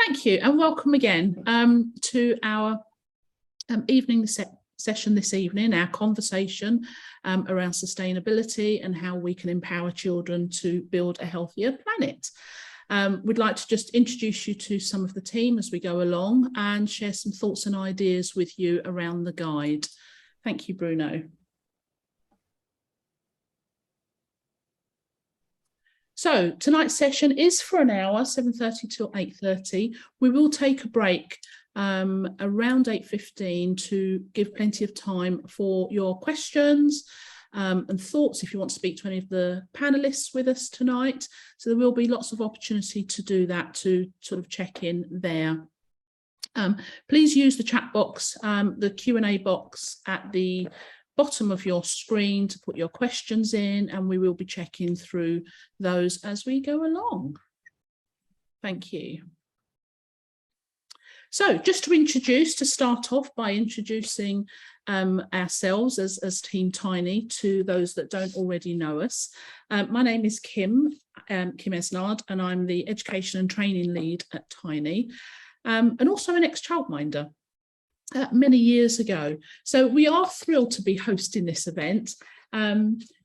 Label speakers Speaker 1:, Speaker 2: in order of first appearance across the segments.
Speaker 1: Thank you and welcome again to our evening session this evening, our conversation around sustainability and how we can empower children to build a healthier planet. We'd like to just introduce you to some of the team as we go along and share some thoughts and ideas with you around the guide. Thank you, Bruno. So tonight's session is for an hour, 7:30 till 8:30. We will take a break around 8:15 to give plenty of time for your questions and thoughts if you want to speak to any of the panelists with us tonight. So there will be lots of opportunity to do that, to sort of check in there. Please use the chat box, the Q&A box at the bottom of your screen to put your questions in, and we will be checking through those as we go along. Thank you. So just to start off by introducing ourselves as Team Tiney to those that don't already know us. My name is Kim Esnard, and I'm the Education and Training Lead at Tiney, and also an ex-childminder. Many years ago. So we are thrilled to be hosting this event,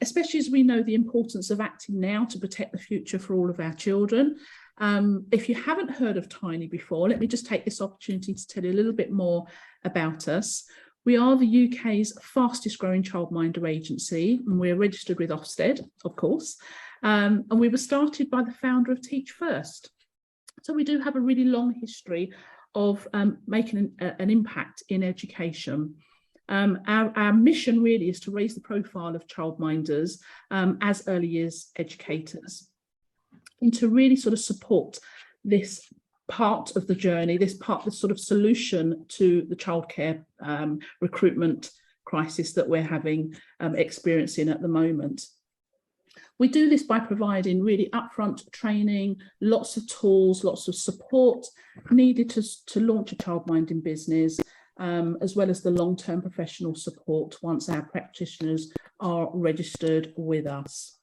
Speaker 1: especially as we know the importance of acting now to protect the future for all of our children. If you haven't heard of Tiney before, let me just take this opportunity to tell you a little bit more about us. We are the UK's fastest growing childminder agency, and we're registered with Ofsted, of course, and we were started by the founder of Teach First. So we do have a really long history of making an impact in education. Our mission really is to raise the profile of childminders as early years educators, and to really sort of support this part of the journey, this sort of solution to the childcare recruitment crisis that we're experiencing at the moment. We do this by providing really upfront training, lots of tools, lots of support needed to launch a childminding business, as well as the long-term professional support once our practitioners are registered with us.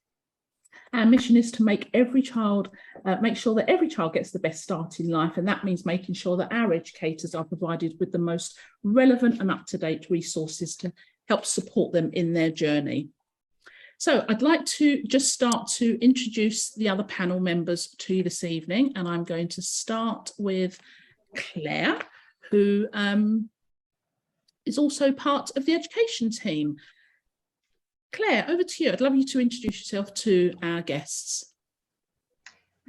Speaker 1: Our mission is to make sure that every child gets the best start in life, and that means making sure that our educators are provided with the most relevant and up-to-date resources to help support them in their journey. So I'd like to just start to introduce the other panel members to you this evening, and I'm going to start with Claire, who is also part of the education team. Claire, over to you. I'd love you to introduce yourself to our guests.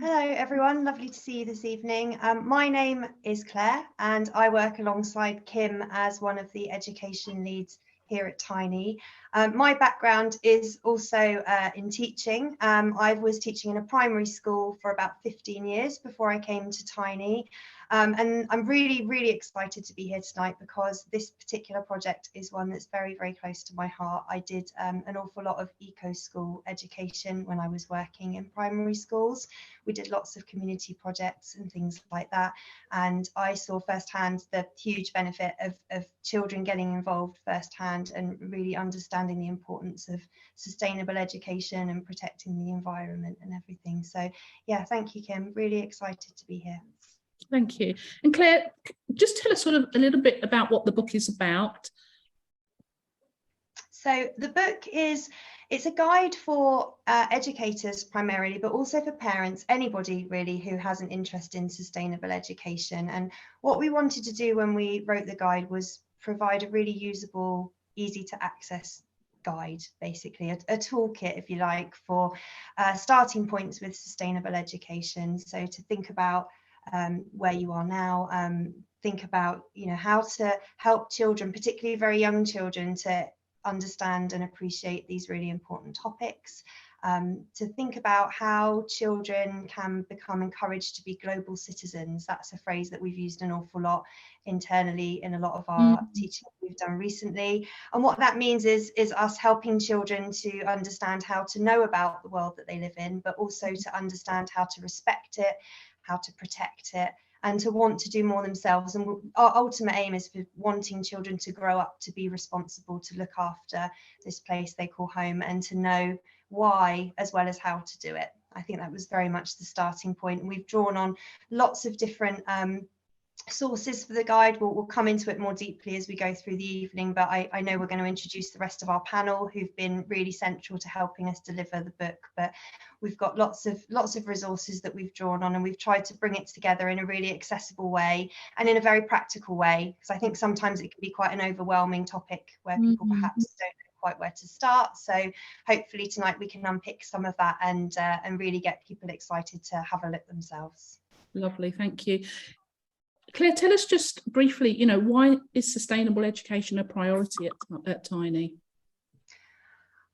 Speaker 2: Hello everyone, lovely to see you this evening. My name is Claire and I work alongside Kim as one of the education leads here at Tiney. My background is also in teaching. I was teaching in a primary school for about 15 years before I came to Tiney. And I'm really, really excited to be here tonight because this particular project is one that's very, very close to my heart. I did an awful lot of eco-school education when I was working in primary schools. We did lots of community projects and things like that. And I saw firsthand the huge benefit of children getting involved firsthand and really understanding the importance of sustainable education and protecting the environment and everything. So yeah, thank you, Kim. Really excited to be here.
Speaker 1: Thank you. And Claire, just tell us sort of a little bit about what the book is about.
Speaker 2: So the book it's a guide for educators primarily, but also for parents, anybody really who has an interest in sustainable education. And what we wanted to do when we wrote the guide was provide a really usable, easy to access guide, basically a toolkit, if you like, for starting points with sustainable education. So to think about where you are now, think about how to help children, particularly very young children, to understand and appreciate these really important topics, to think about how children can become encouraged to be global citizens. That's a phrase that we've used an awful lot internally in a lot of our teaching we've done recently. And what that means is us helping children to understand how to know about the world that they live in, but also to understand how to respect it, how to protect it, and to want to do more themselves. And our ultimate aim is for wanting children to grow up to be responsible, to look after this place they call home, and to know why as well as how to do it. I think that was very much the starting point. And we've drawn on lots of different sources for the guide. We'll come into it more deeply as we go through the evening, but I know we're going to introduce the rest of our panel who've been really central to helping us deliver the book. But we've got lots of resources that we've drawn on, and we've tried to bring it together in a really accessible way and in a very practical way, because I think sometimes it can be quite an overwhelming topic where people perhaps don't know quite where to start. So hopefully tonight we can unpick some of that and really get people excited to have a look themselves.
Speaker 1: Lovely, thank you. Claire, tell us just briefly, why is sustainable education a priority at Tiney?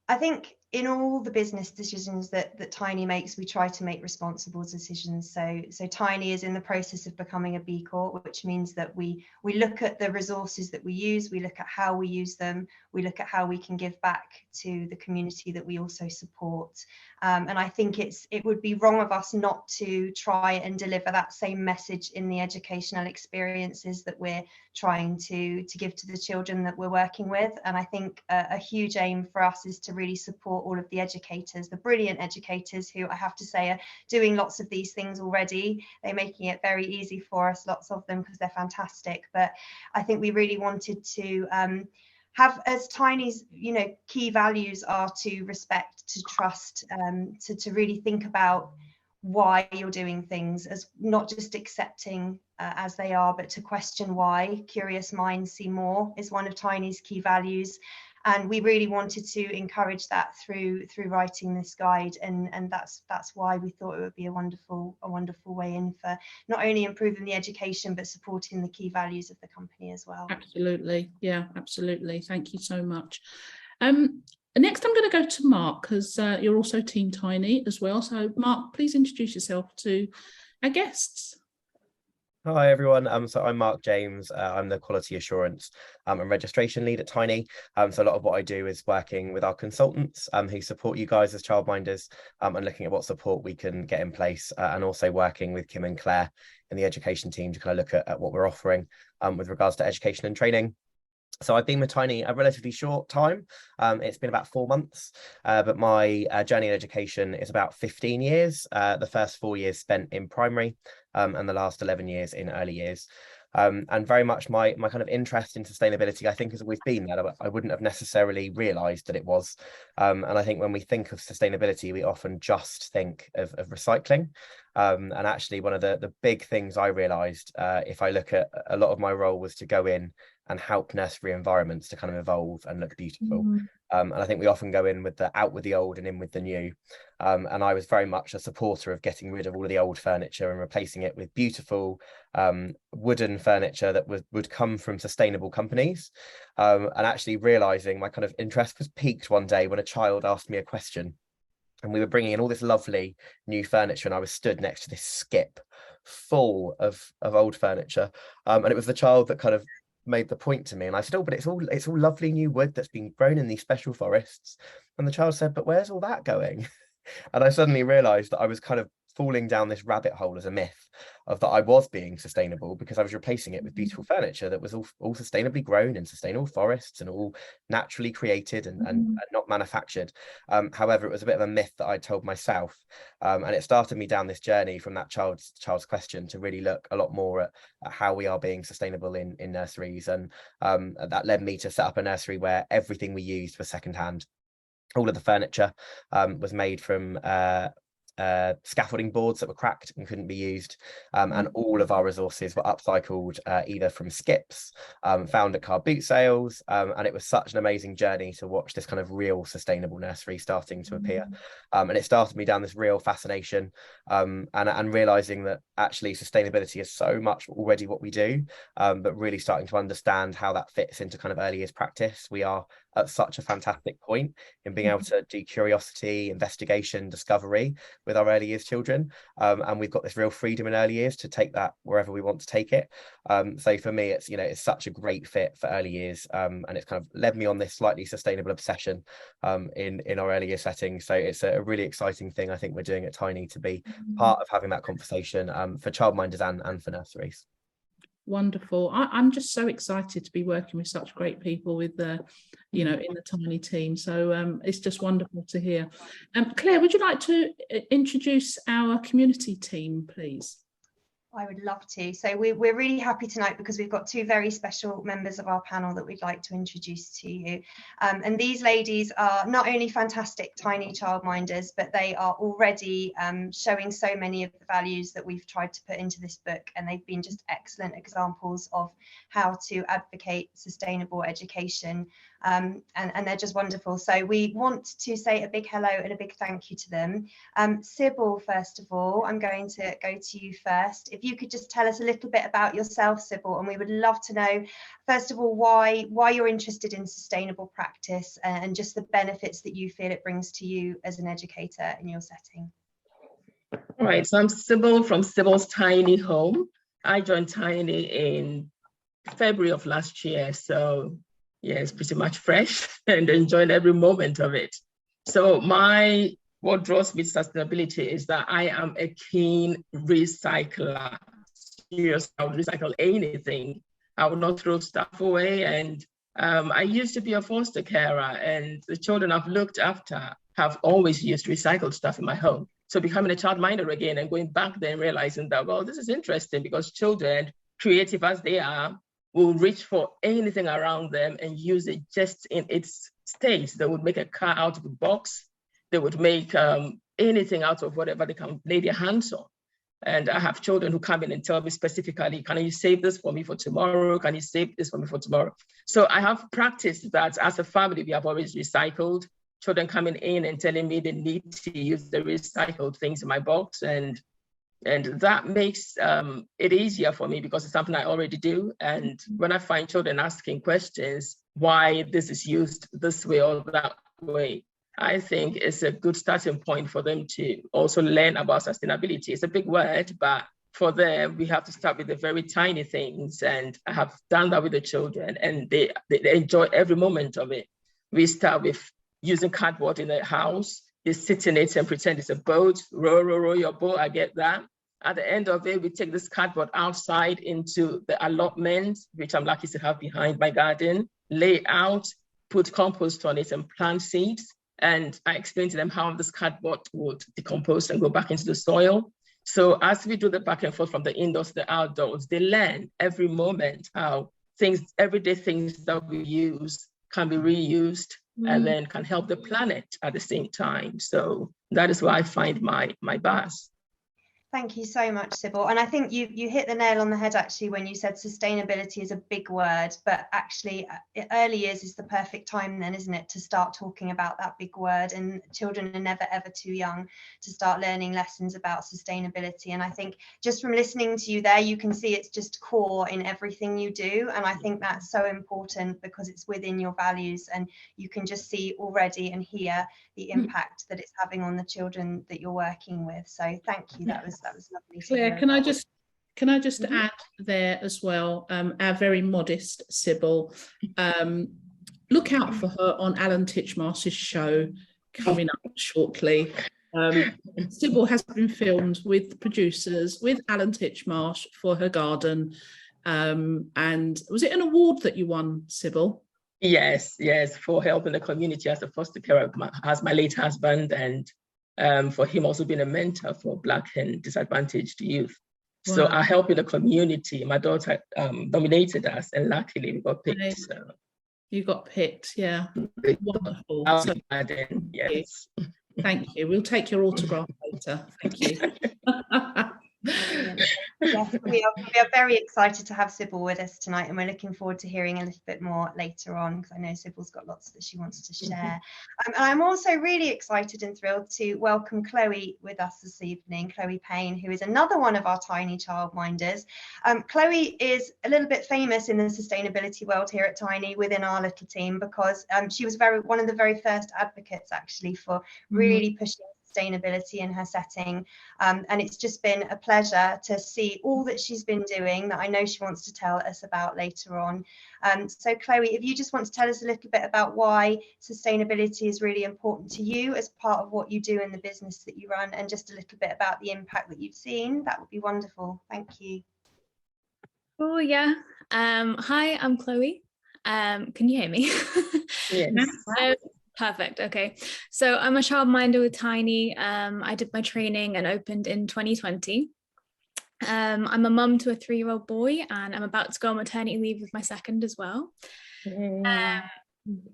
Speaker 2: I think in all the business decisions that Tiney makes, we try to make responsible decisions. So Tiney is in the process of becoming a B Corp, which means that we look at the resources that we use, we look at how we use them, we look at how we can give back to the community that we also support. And I think it would be wrong of us not to try and deliver that same message in the educational experiences that we're trying to give to the children that we're working with. And I think a huge aim for us is to really support all of the educators, the brilliant educators who I have to say are doing lots of these things already. They're making it very easy for us, lots of them, because they're fantastic. But I think we really wanted to have, as Tiney's key values are to respect, to trust, to really think about why you're doing things, as not just accepting as they are, but to question why. Curious minds see more is one of Tiney's key values, and we really wanted to encourage that through writing this guide, and that's why we thought it would be a wonderful way in for not only improving the education but supporting the key values of the company as well.
Speaker 1: Absolutely, yeah, absolutely. Thank you so much. Next, I'm going to go to Mark, because you're also Team Tiney as well. So, Mark, please introduce yourself to our guests.
Speaker 3: Hi everyone, so I'm Mark James. I'm the quality assurance and registration lead at Tiney. So a lot of what I do is working with our consultants who support you guys as childminders, and looking at what support we can get in place, and also working with Kim and Claire in the education team to kind of look at what we're offering with regards to education and training. So I've been with Tiney a relatively short time. It's been about 4 months, but my journey in education is about 15 years. The first 4 years spent in primary, and the last 11 years in early years. And very much my kind of interest in sustainability, I think, has always been there. I wouldn't have necessarily realised that it was. And I think when we think of sustainability, we often just think of recycling. And actually, one of the big things I realised, if I look at a lot of my role, was to go in and help nursery environments to kind of evolve and look beautiful. And I think we often go in with the out with the old and in with the new. And I was very much a supporter of getting rid of all of the old furniture and replacing it with beautiful wooden furniture that would come from sustainable companies. And actually realising my kind of interest was piqued one day when a child asked me a question. And we were bringing in all this lovely new furniture, and I was stood next to this skip full of old furniture. And it was the child that kind of made the point to me, and I said, oh, but it's all lovely new wood that's been grown in these special forests. And the child said, but where's all that going? And I suddenly realized that I was kind of falling down this rabbit hole as a myth of that I was being sustainable, because I was replacing it with beautiful furniture that was all sustainably grown in sustainable forests and all naturally created and not manufactured. However, it was a bit of a myth that I told myself, and it started me down this journey from that child's question to really look a lot more at how we are being sustainable in nurseries, and that led me to set up a nursery where everything we used was secondhand. All of the furniture was made from scaffolding boards that were cracked and couldn't be used, and all of our resources were upcycled, either from skips found at car boot sales, and it was such an amazing journey to watch this kind of real sustainable nursery starting to appear, and it started me down this real fascination, and realizing that actually sustainability is so much already what we do, but really starting to understand how that fits into kind of early years practice. We are at such a fantastic point in being able to do curiosity, investigation, discovery with our early years children, and we've got this real freedom in early years to take that wherever we want to take it. So for me, it's it's such a great fit for early years, and it's kind of led me on this slightly sustainable obsession in our early year setting. So it's a really exciting thing I think we're doing at Tiney to be part of having that conversation for childminders and for nurseries.
Speaker 1: Wonderful. I'm just so excited to be working with such great people with the, in the Tiny team. So it's just wonderful to hear. Claire, would you like to introduce our community team, please?
Speaker 2: I would love to. So we're really happy tonight because we've got two very special members of our panel that we'd like to introduce to you. And these ladies are not only fantastic tiny childminders, but they are already showing so many of the values that we've tried to put into this book. And they've been just excellent examples of how to advocate sustainable education. And they're just wonderful. So we want to say a big hello and a big thank you to them. Sybil, first of all, I'm going to go to you first. If you could just tell us a little bit about yourself, Sybil, and we would love to know, first of all, why you're interested in sustainable practice and just the benefits that you feel it brings to you as an educator in your setting.
Speaker 4: All right, so I'm Sybil from Sybil's Tiny Home. I joined Tiny in February of last year, so yeah, it's pretty much fresh and enjoying every moment of it. So what draws me to sustainability is that I am a keen recycler. Seriously, I would recycle anything. I would not throw stuff away. And I used to be a foster carer, and the children I've looked after have always used recycled stuff in my home. So becoming a childminder again and going back there and realizing that, well, this is interesting because children, creative as they are, will reach for anything around them and use it just in its state. They would make a car out of a box. They would make anything out of whatever they can lay their hands on. And I have children who come in and tell me specifically, can you save this for me for tomorrow? Can you save this for me for tomorrow? So I have practiced that as a family, we have always recycled. Children coming in and telling me they need to use the recycled things in my box. And that makes it easier for me because it's something I already do. And when I find children asking questions, why this is used this way or that way, I think it's a good starting point for them to also learn about sustainability. It's a big word, but for them, we have to start with the very tiny things. And I have done that with the children, and they enjoy every moment of it. We start with using cardboard in the house. They sit in it and pretend it's a boat. Row your boat, I get that. At the end of it, we take this cardboard outside into the allotment, which I'm lucky to have behind my garden, lay out, put compost on it and plant seeds. And I explain to them how this cardboard would decompose and go back into the soil. So as we do the back and forth from the indoors to the outdoors, they learn every moment how everyday things that we use can be reused and then can help the planet at the same time. So that is where I find my buzz.
Speaker 2: Thank you so much, Sybil. And I think you hit the nail on the head actually when you said sustainability is a big word, but actually early years is the perfect time then, isn't it, to start talking about that big word. And children are never ever too young to start learning lessons about sustainability. And I think just from listening to you there, you can see it's just core in everything you do. And I think that's so important because it's within your values and you can just see already and hear the impact that it's having on the children that you're working with. So thank you. That was lovely.
Speaker 1: Claire, can I just add there as well, our very modest Sybil, look out for her on Alan Titchmarsh's show coming up shortly. Sybil has been filmed with producers, with Alan Titchmarsh for her garden. And was it an award that you won, Sybil?
Speaker 4: Yes, for helping the community as a foster carer, as my late husband, and for him also being a mentor for Black and disadvantaged youth. Wow. So I help in the community. My daughter nominated us, and luckily we got picked. So.
Speaker 1: You got picked, yeah. Wonderful. So,
Speaker 4: yes.
Speaker 1: Thank you. We'll take your autograph later. Thank you.
Speaker 2: Yes, we are very excited to have Sybil with us tonight, and we're looking forward to hearing a little bit more later on because I know Sybil's got lots that she wants to share. And I'm also really excited and thrilled to welcome Chloe with us this evening, Chloe Payne, who is another one of our tiny childminders. Chloe is a little bit famous in the sustainability world here at Tiny within our little team because she was one of the very first advocates actually for really pushing sustainability in her setting, and it's just been a pleasure to see all that she's been doing that I know she wants to tell us about later on. So Chloe, if you just want to tell us a little bit about why sustainability is really important to you as part of what you do in the business that you run, and just a little bit about the impact that you've seen, that would be wonderful. Thank you.
Speaker 5: Oh yeah. Hi, I'm Chloe. Can you hear me?
Speaker 4: Yes.
Speaker 5: Perfect. Okay. So I'm a childminder with Tiny. I did my training and opened in 2020. I'm a mum to a 3-year-old boy, and I'm about to go on maternity leave with my second as well.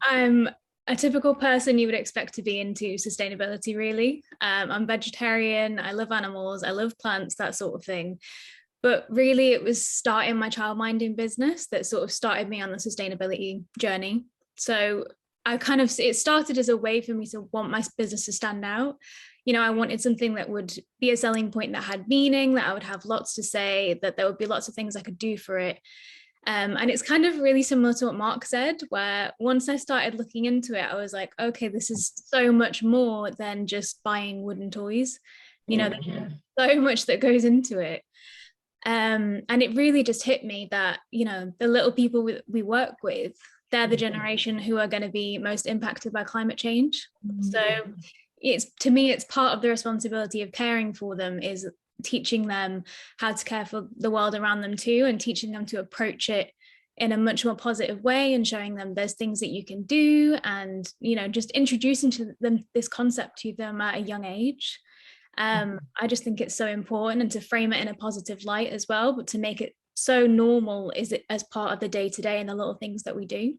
Speaker 5: I'm a typical person you would expect to be into sustainability, really. I'm vegetarian, I love animals, I love plants, that sort of thing. But really, it was starting my childminding business that sort of started me on the sustainability journey. So it started as a way for me to want my business to stand out. You know, I wanted something that would be a selling point that had meaning, that I would have lots to say, that there would be lots of things I could do for it. And it's kind of really similar to what Mark said, where once I started looking into it, I was like, okay, this is so much more than just buying wooden toys. You know, there's so much that goes into it. And it really just hit me that, you know, the little people we work with, they're the generation who are going to be most impacted by climate change. So to me, it's part of the responsibility of caring for them is teaching them how to care for the world around them too, and teaching them to approach it in a much more positive way, and showing them there's things that you can do, and, you know, just introducing to them this concept to them at a young age. I just think it's so important, and to frame it in a positive light as well, but to make it so normal is it as part of the day-to-day and the little things that we do.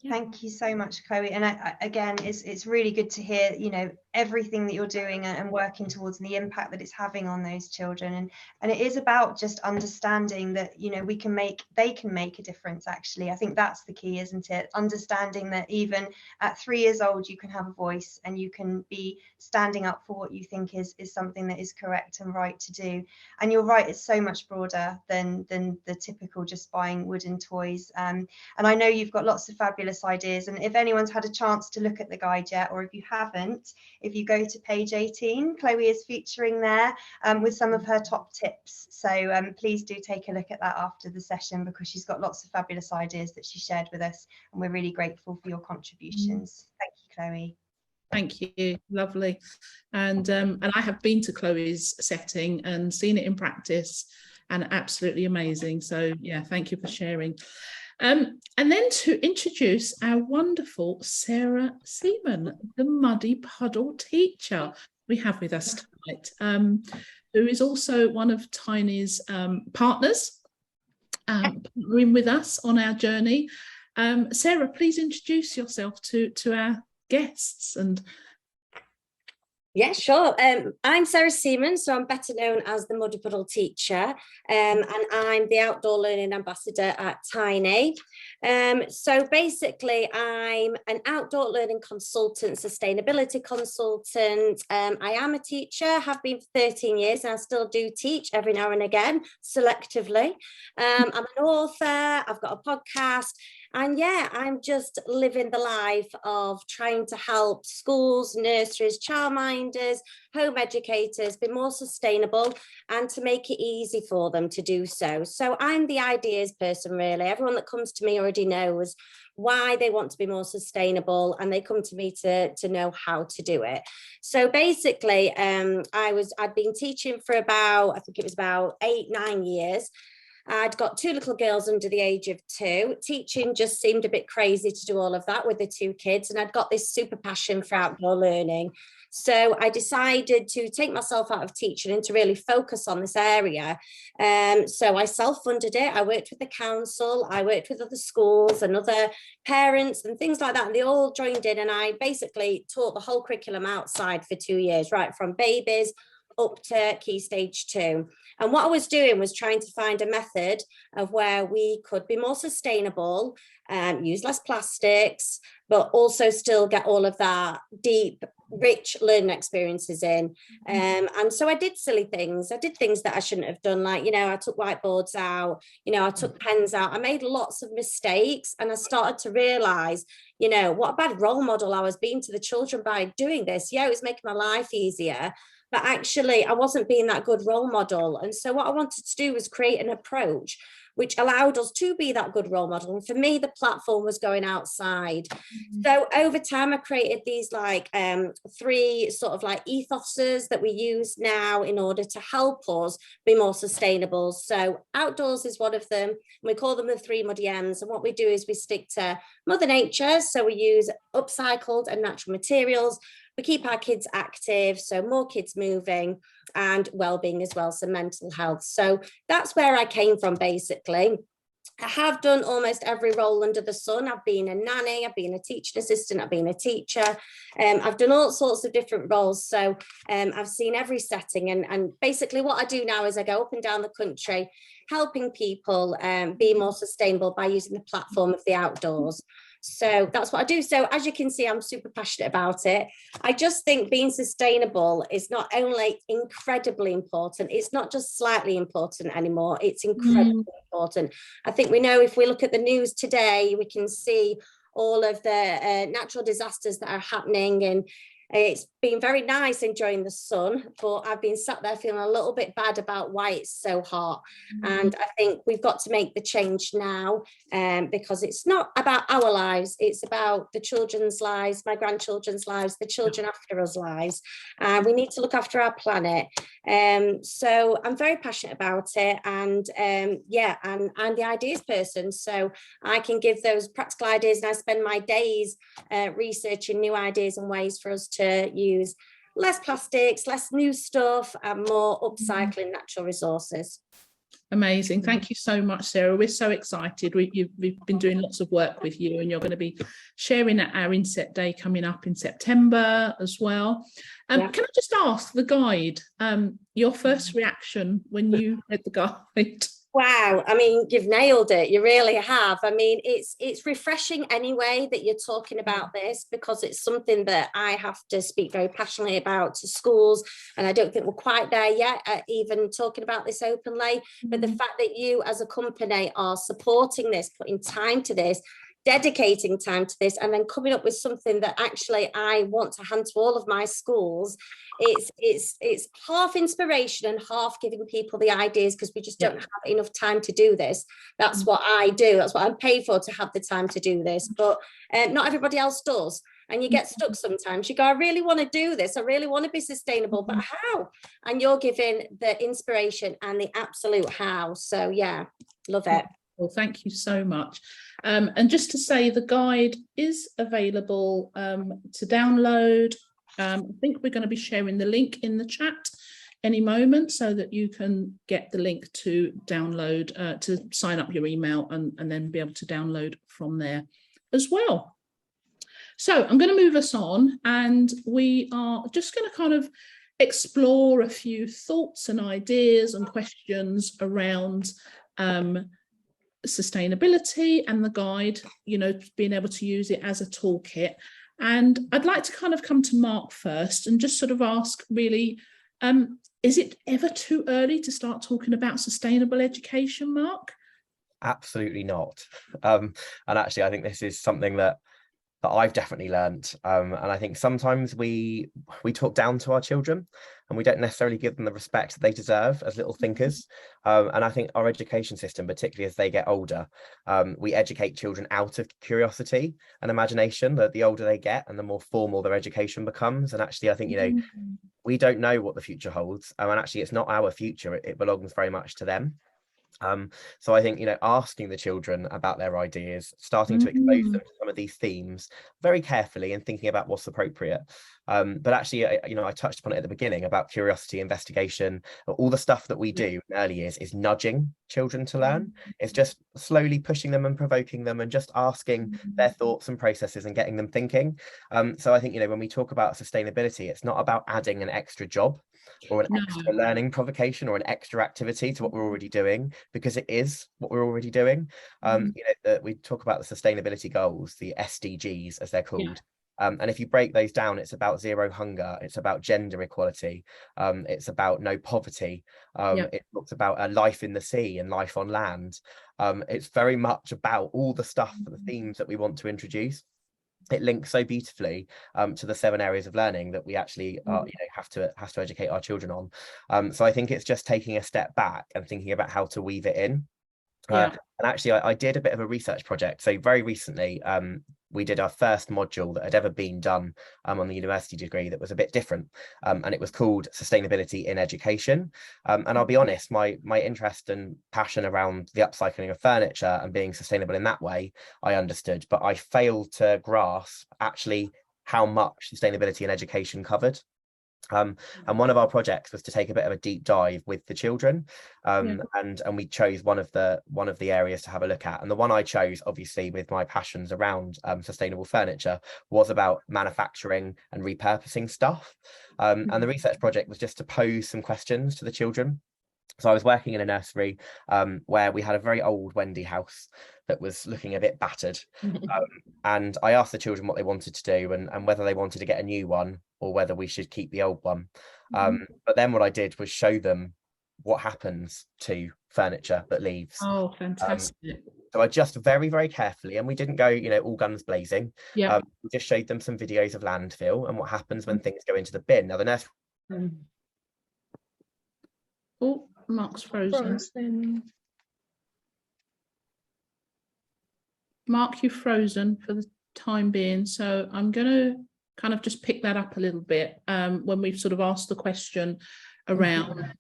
Speaker 2: Thank you so much, Chloe. And again, it's really good to hear, you know, everything that you're doing and working towards, and the impact that it's having on those children. And it is about just understanding that, you know, they can make a difference. Actually, I think that's the key, isn't it? Understanding that even at 3 years old, you can have a voice, and you can be standing up for what you think is something that is correct and right to do. And you're right, it's so much broader than the typical just buying wooden toys. And I know you've got lots of fabulous ideas, and if anyone's had a chance to look at the guide yet, or if you haven't, if you go to page 18, Chloe is featuring there with some of her top tips. So please do take a look at that after the session, because she's got lots of fabulous ideas that she shared with us, and we're really grateful for your contributions. Thank you, Chloe.
Speaker 1: Thank you, lovely. And I have been to Chloe's setting and seen it in practice, and absolutely amazing. So yeah, thank you for sharing. And then to introduce our wonderful Sarah Seaman, the Muddy Puddle teacher we have with us tonight, who is also one of Tiny's partners, partnering with us on our journey. Sarah, please introduce yourself to our guests. And
Speaker 6: yeah, sure. I'm Sarah Seaman, so I'm better known as the Muddy Puddle teacher, and I'm the outdoor learning ambassador at Tiney. So basically, I'm an outdoor learning consultant, sustainability consultant. I am a teacher, have been for 13 years, and I still do teach every now and again, selectively. I'm an author, I've got a podcast. And yeah, I'm just living the life of trying to help schools, nurseries, childminders, home educators be more sustainable, and to make it easy for them to do so. So I'm the ideas person, really. Everyone that comes to me already knows why they want to be more sustainable, and they come to me to know how to do it. So basically, I'd been teaching for I think it was about 8-9 years. I'd got 2 little girls under the age of 2. Teaching just seemed a bit crazy to do all of that with the 2 kids. And I'd got this super passion for outdoor learning. So I decided to take myself out of teaching and to really focus on this area. So I self-funded it. I worked with the council. I worked with other schools and other parents and things like that. And they all joined in. And I basically taught the whole curriculum outside for 2 years, right from babies up to Key Stage 2. And what I was doing was trying to find a method of where we could be more sustainable, use less plastics, but also still get all of that deep, rich learning experiences in. And so I did silly things. I did things that I shouldn't have done. Like, you know, I took whiteboards out, you know, I took pens out. I made lots of mistakes, and I started to realize, you know, what a bad role model I was being to the children by doing this. Yeah, it was making my life easier, but actually I wasn't being that good role model. And so what I wanted to do was create an approach which allowed us to be that good role model. And for me, the platform was going outside. So over time, I created these like 3 sort of like ethoses that we use now in order to help us be more sustainable. So outdoors is one of them. We call them the 3 Muddy M's. And what we do is we stick to Mother Nature. So we use upcycled and natural materials. We keep our kids active, so more kids moving, and well-being as well, so mental health. So that's where I came from, basically. I have done almost every role under the sun. I've been a nanny, I've been a teaching assistant, I've been a teacher. I've done all sorts of different roles. So I've seen every setting. And basically what I do now is I go up and down the country, helping people be more sustainable by using the platform of the outdoors. So that's what I do. So as you can see, I'm super passionate about it. I just think being sustainable is not only incredibly important, it's not just slightly important anymore, it's incredibly important. I think we know, if we look at the news today, we can see all of the natural disasters that are happening, and it's been very nice enjoying the sun, but I've been sat there feeling a little bit bad about why it's so hot. And I think we've got to make the change now, because it's not about our lives, it's about the children's lives, my grandchildren's lives, the children after us lives. We need to look after our planet. So I'm very passionate about it, and yeah, and I'm the ideas person, so I can give those practical ideas, and I spend my days researching new ideas and ways for us to use less plastics, less new stuff, and more upcycling natural resources.
Speaker 1: Amazing. Thank you so much, Sarah. We're so excited. We've been doing lots of work with you, and you're going to be sharing at our Inset Day coming up in September as well. Can I just ask the guide, your first reaction when you read the guide?
Speaker 6: Wow, I mean, you've nailed it. You really have. I mean, it's refreshing anyway that you're talking about this, because it's something that I have to speak very passionately about to schools, and I don't think we're quite there yet at even talking about this openly. But the fact that you as a company are supporting this, putting time to this, dedicating time to this, and then coming up with something that actually I want to hand to all of my schools, it's half inspiration and half giving people the ideas, because we just don't have enough time to do this. That's what I do, that's what I'm paid for, to have the time to do this, but not everybody else does. And you get stuck sometimes. You go, I really want to do this, I really want to be sustainable, but how? And you're giving the inspiration and the absolute how. So yeah, love it.
Speaker 1: Well, thank you so much. And just to say, the guide is available to download. I think we're going to be sharing the link in the chat any moment, so that you can get the link to download, to sign up your email, and then be able to download from there as well. So I'm going to move us on, and we are just going to kind of explore a few thoughts and ideas and questions around sustainability and the guide, you know, being able to use it as a toolkit. And I'd like to kind of come to Mark first and just sort of ask, really, is it ever too early to start talking about sustainable education, Mark?
Speaker 3: Absolutely not. And actually, I think this is something that I've definitely learned. And I think sometimes we talk down to our children, and we don't necessarily give them the respect that they deserve as little thinkers. And I think our education system, particularly as they get older, we educate children out of curiosity and imagination. That the older they get and the more formal their education becomes. And actually, I think, you know, we don't know what the future holds. And actually, it's not our future. It belongs very much to them. So I think, you know, asking the children about their ideas, starting to expose them to some of these themes very carefully, and thinking about what's appropriate. But actually, you know, I touched upon it at the beginning about curiosity, investigation, all the stuff that we do in early years is nudging children to learn. It's just slowly pushing them and provoking them, and just asking their thoughts and processes and getting them thinking. So I think, you know, when we talk about sustainability, it's not about adding an extra job or an extra learning provocation or an extra activity to what we're already doing, because it is what we're already doing. You know, we talk about the sustainability goals, the SDGs as they're called. And if you break those down, it's about zero hunger, it's about gender equality, it's about no poverty, it talks about a life in the sea and life on land. It's very much about all the stuff, the themes that we want to introduce. it links so beautifully to the 7 areas of learning that we actually have to educate our children on. So I think it's just taking a step back and thinking about how to weave it in. And actually, I did a bit of a research project. So very recently, we did our first module that had ever been done on the university degree that was a bit different. And it was called Sustainability in Education. And I'll be honest, my interest and passion around the upcycling of furniture and being sustainable in that way, I understood, but I failed to grasp actually how much sustainability in education covered. And one of our projects was to take a bit of a deep dive with the children, and we chose one of the areas to have a look at. And the one I chose, obviously with my passions around sustainable furniture, was about manufacturing and repurposing stuff. And the research project was just to pose some questions to the children. So I was working in a nursery where we had a very old Wendy house that was looking a bit battered. And I asked the children what they wanted to do and whether they wanted to get a new one or whether we should keep the old one. But then what I did was show them what happens to furniture that leaves.
Speaker 1: Oh, fantastic.
Speaker 3: So I just very, very carefully, and we didn't go, all guns blazing. We just showed them some videos of landfill and what happens when things go into the bin. Now the nursery.
Speaker 1: Oh, Mark's frozen. Mark, you've frozen for the time being, so I'm going to kind of just pick that up a little bit when we've sort of asked the question around.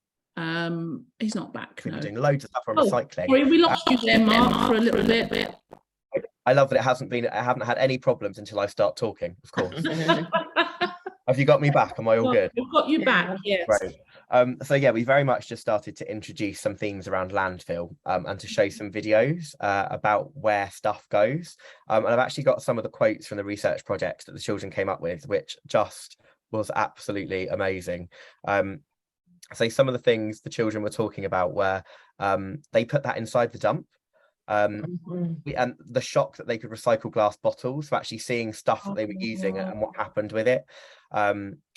Speaker 1: He's not back.
Speaker 3: We've been doing loads of stuff on recycling.
Speaker 1: Sorry, we lost you there, Mark, for a little bit.
Speaker 3: I love that I haven't had any problems until I start talking, of course. Have you got me back? Am I all good?
Speaker 1: We've got you back, yes.
Speaker 3: Right. So yeah, we very much just started to introduce some themes around landfill and to show some videos about where stuff goes. And I've actually got some of the quotes from the research project that the children came up with, which just was absolutely amazing. So some of the things the children were talking about were they put that inside the dump. And the shock that they could recycle glass bottles, so actually seeing stuff that they were using and what happened with it.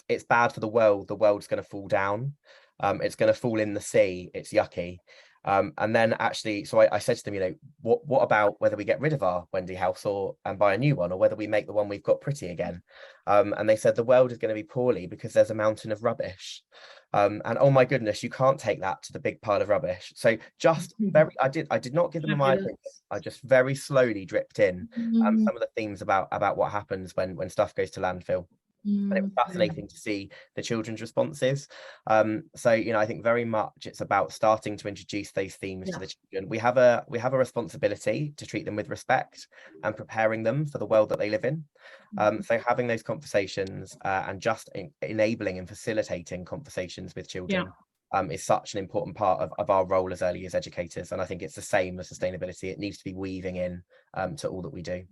Speaker 3: It's bad for the world's going to fall down. It's going to fall in the sea. It's yucky. And then actually, so I said to them, what about whether we get rid of our Wendy house and buy a new one, or whether we make the one we've got pretty again? And they said the world is going to be poorly because there's a mountain of rubbish. And oh my goodness, you can't take that to the big pile of rubbish. So just I did not give them my opinion. I just very slowly dripped in some of the themes about what happens when stuff goes to landfill. And it was fascinating to see the children's responses. So I think very much it's about starting to introduce those themes to the children. We have a responsibility to treat them with respect and preparing them for the world that they live in. So having those conversations and just enabling and facilitating conversations with children is such an important part of our role as early years educators. And I think it's the same with sustainability. It needs to be weaving in to all that we do.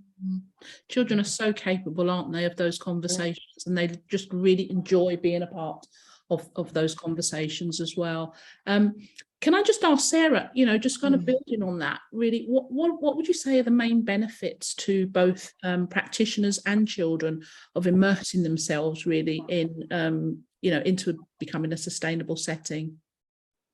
Speaker 1: Children are so capable, aren't they, of those conversations, and they just really enjoy being a part of those conversations as well. Can I just ask Sarah, just kind of building on that, really, what would you say are the main benefits to both practitioners and children of immersing themselves really in into becoming a sustainable setting?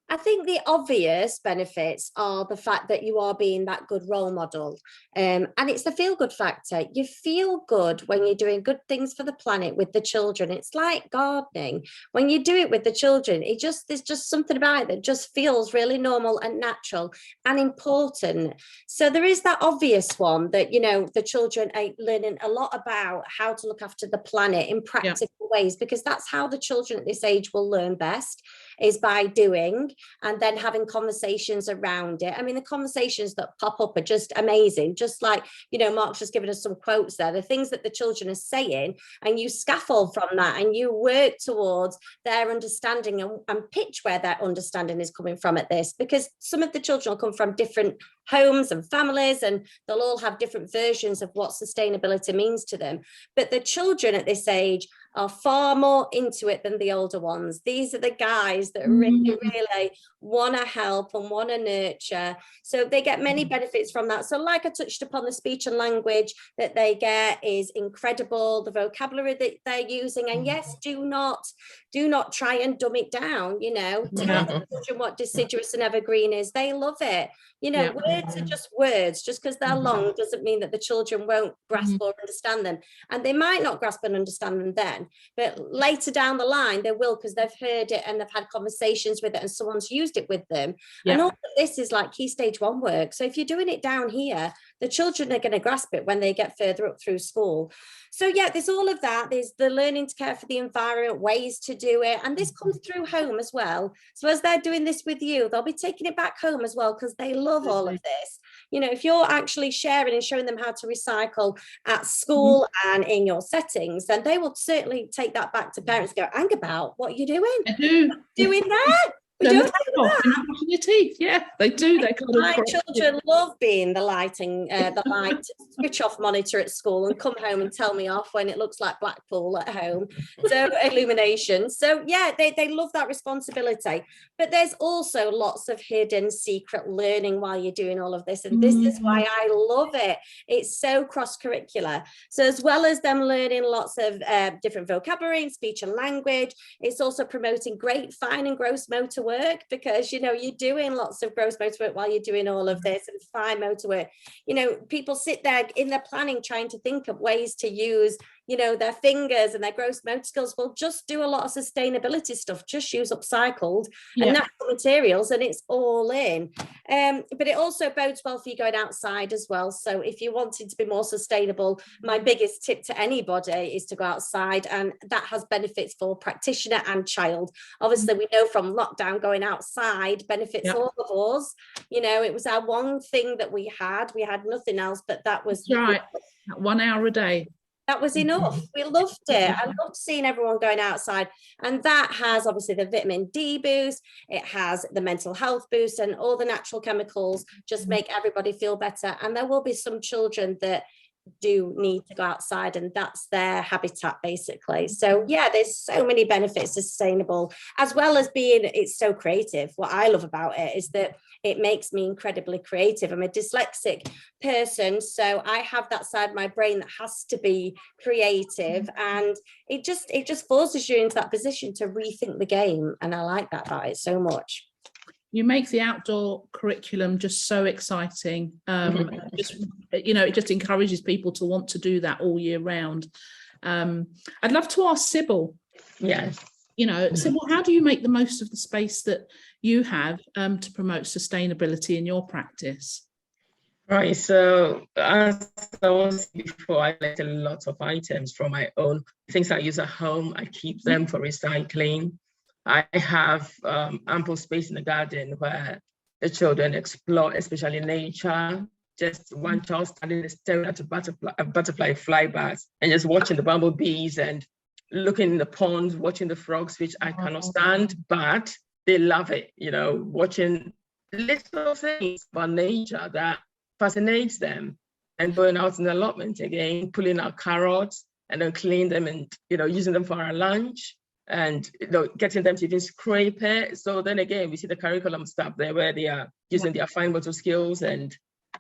Speaker 6: I think the obvious benefits are the fact that you are being that good role model. And it's the feel-good factor. You feel good when you're doing good things for the planet with the children. It's like gardening. When you do it with the children, there's just something about it that just feels really normal and natural and important. So there is that obvious one that, the children are learning a lot about how to look after the planet in practical ways, because that's how the children at this age will learn best, is by doing and then having conversations around it. I mean, the conversations that pop up are just amazing. Just like, Mark's just given us some quotes there, the things that the children are saying, and you scaffold from that and you work towards their understanding and pitch where their understanding is coming from at this, because some of the children will come from different homes and families, and they'll all have different versions of what sustainability means to them. But the children at this age are far more into it than the older ones. These are the guys that really want to help and want to nurture. So they get many benefits from that. So like I touched upon, the speech and language that they get is incredible, the vocabulary that they're using. And yes, do not try and dumb it down, you know, tell the children what deciduous and evergreen is. They love it. You know, words are just words. Just because they're long doesn't mean that the children won't grasp or understand them. And they might not grasp and understand them then, but later down the line, they will, because they've heard it and they've had conversations with it and someone's used it with them. And all of this is like key stage 1 work. So if you're doing it down here, the children are going to grasp it when they get further up through school. So yeah, there's all of that. There's the learning to care for the environment, ways to do it. And this comes through home as well. So as they're doing this with you, they'll be taking it back home as well, because they love all of this. You know, if you're actually sharing and showing them how to recycle at school and in your settings, then they will certainly take that back to parents and go, hang about, what are you doing?
Speaker 1: I do.
Speaker 6: Doing that? We don't have that.
Speaker 1: Brushing your teeth. Yeah, they do. They kind
Speaker 6: My children love being the light switch off monitor at school and come home and tell me off when it looks like Blackpool at home. So illumination. So yeah, they love that responsibility. But there's also lots of hidden secret learning while you're doing all of this. And this is why I love it. It's so cross-curricular. So as well as them learning lots of different vocabulary and speech and language, it's also promoting great fine and gross motor work, because you know, you're doing lots of gross motor work while you're doing all of this, and fine motor work. You know, people sit there in their planning trying to think of ways to use, you know, their fingers and their gross motor skills. Well, just do a lot of sustainability stuff, just use upcycled and natural materials, and it's all in. But it also bodes well for you going outside as well. So if you're wanting to be more sustainable, my biggest tip to anybody is to go outside, and that has benefits for practitioner and child. Obviously, we know from lockdown, going outside benefits all of us. You know, it was our one thing that we had nothing else, but that was
Speaker 1: 1 hour a day.
Speaker 6: That was enough. We loved it. I loved seeing everyone going outside. And that has obviously the vitamin D boost. It has the mental health boost, and all the natural chemicals just make everybody feel better. And there will be some children that do need to go outside, and that's their habitat basically. So yeah, there's so many benefits to sustainable, as well as being, it's so creative. What I love about it is that it makes me incredibly creative. I'm a dyslexic person, so I have that side of my brain that has to be creative, and it just forces you into that position to rethink the game, and I like that about it so much.
Speaker 1: You make the outdoor curriculum just so exciting. Just, you know, it just encourages people to want to do that all year round. I'd love to ask Sybil.
Speaker 4: Yes.
Speaker 1: You know, Sybil, how do you make the most of the space that you have to promote sustainability in your practice?
Speaker 4: Right. So as I was before, I collect a lot of items from my own things I use at home. I keep them for recycling. I have ample space in the garden where the children explore, especially nature. Just one child standing staring at a butterfly fly past and just watching the bumblebees and looking in the ponds, watching the frogs, which I cannot stand, but they love it, you know, watching little things about nature that fascinates them, and going out in the allotment again, pulling out carrots and then cleaning them and, you know, using them for our lunch. And you know, getting them to even scrape it. So then again, we see the curriculum stuff there where they are using their fine motor skills and,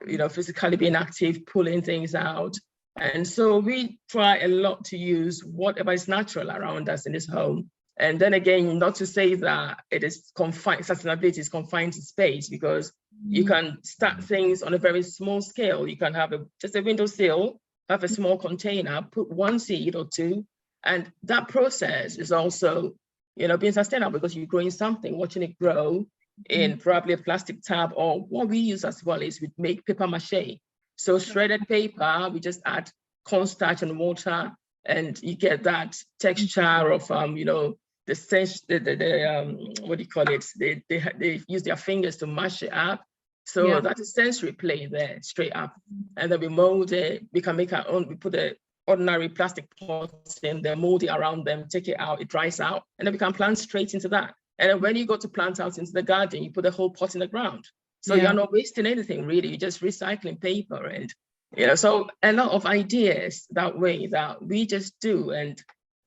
Speaker 4: you know, physically being active, pulling things out. And so we try a lot to use whatever is natural around us in this home. And then again, not to say that it is confined, sustainability is confined to space, because you can start things on a very small scale. You can have just a windowsill, have a small container, put one seed or two. And that process is also, you know, being sustainable, because you're growing something, watching it grow in probably a plastic tub, or what we use as well is we make paper mache. So shredded paper, we just add cornstarch and water, and you get that texture of, you know, the sense, what do you call it? They use their fingers to mash it up. So that's a sensory play there, straight up. And then we mold it. We can make our own. We put the ordinary plastic pots in, they mold it around them, take it out, it dries out, and then we can plant straight into that. And then when you go to plant out into the garden, you put the whole pot in the ground. So you're not wasting anything really, you're just recycling paper. And, you know, so a lot of ideas that way that we just do. And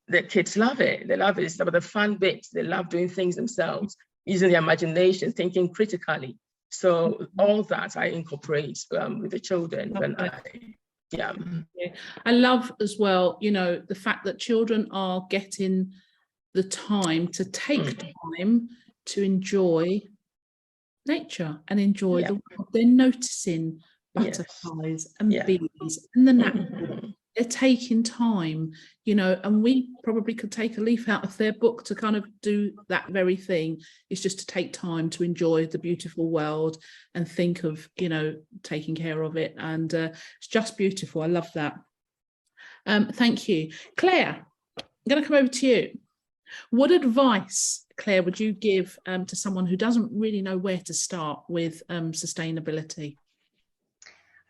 Speaker 4: the kids love it. They love it. It's about the fun bits. They love doing things themselves, using their imagination, thinking critically. So all that I incorporate with the children.
Speaker 1: I love as well, you know, the fact that children are getting the time to take time to enjoy nature and enjoy the world. They're noticing butterflies and bees and the natural. They're taking time, you know, and we probably could take a leaf out of their book to kind of do that very thing. It's just to take time to enjoy the beautiful world and think of, you know, taking care of it. And it's just beautiful. I love that. Thank you. Claire, I'm going to come over to you. What advice, Claire, would you give to someone who doesn't really know where to start with sustainability?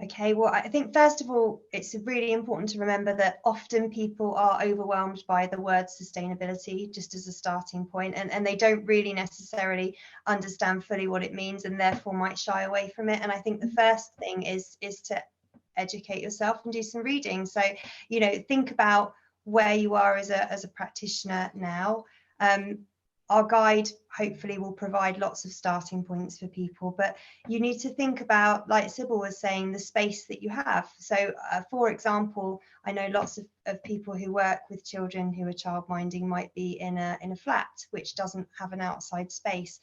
Speaker 2: Okay, well, I think first of all, it's really important to remember that often people are overwhelmed by the word sustainability, just as a starting point, and they don't really necessarily understand fully what it means and therefore might shy away from it. And I think the first thing is to educate yourself and do some reading. So, you know, think about where you are as a practitioner now. Our guide hopefully will provide lots of starting points for people, but you need to think about, like Sybil was saying, the space that you have. So for example, I know lots of people who work with children who are childminding might be in a flat which doesn't have an outside space.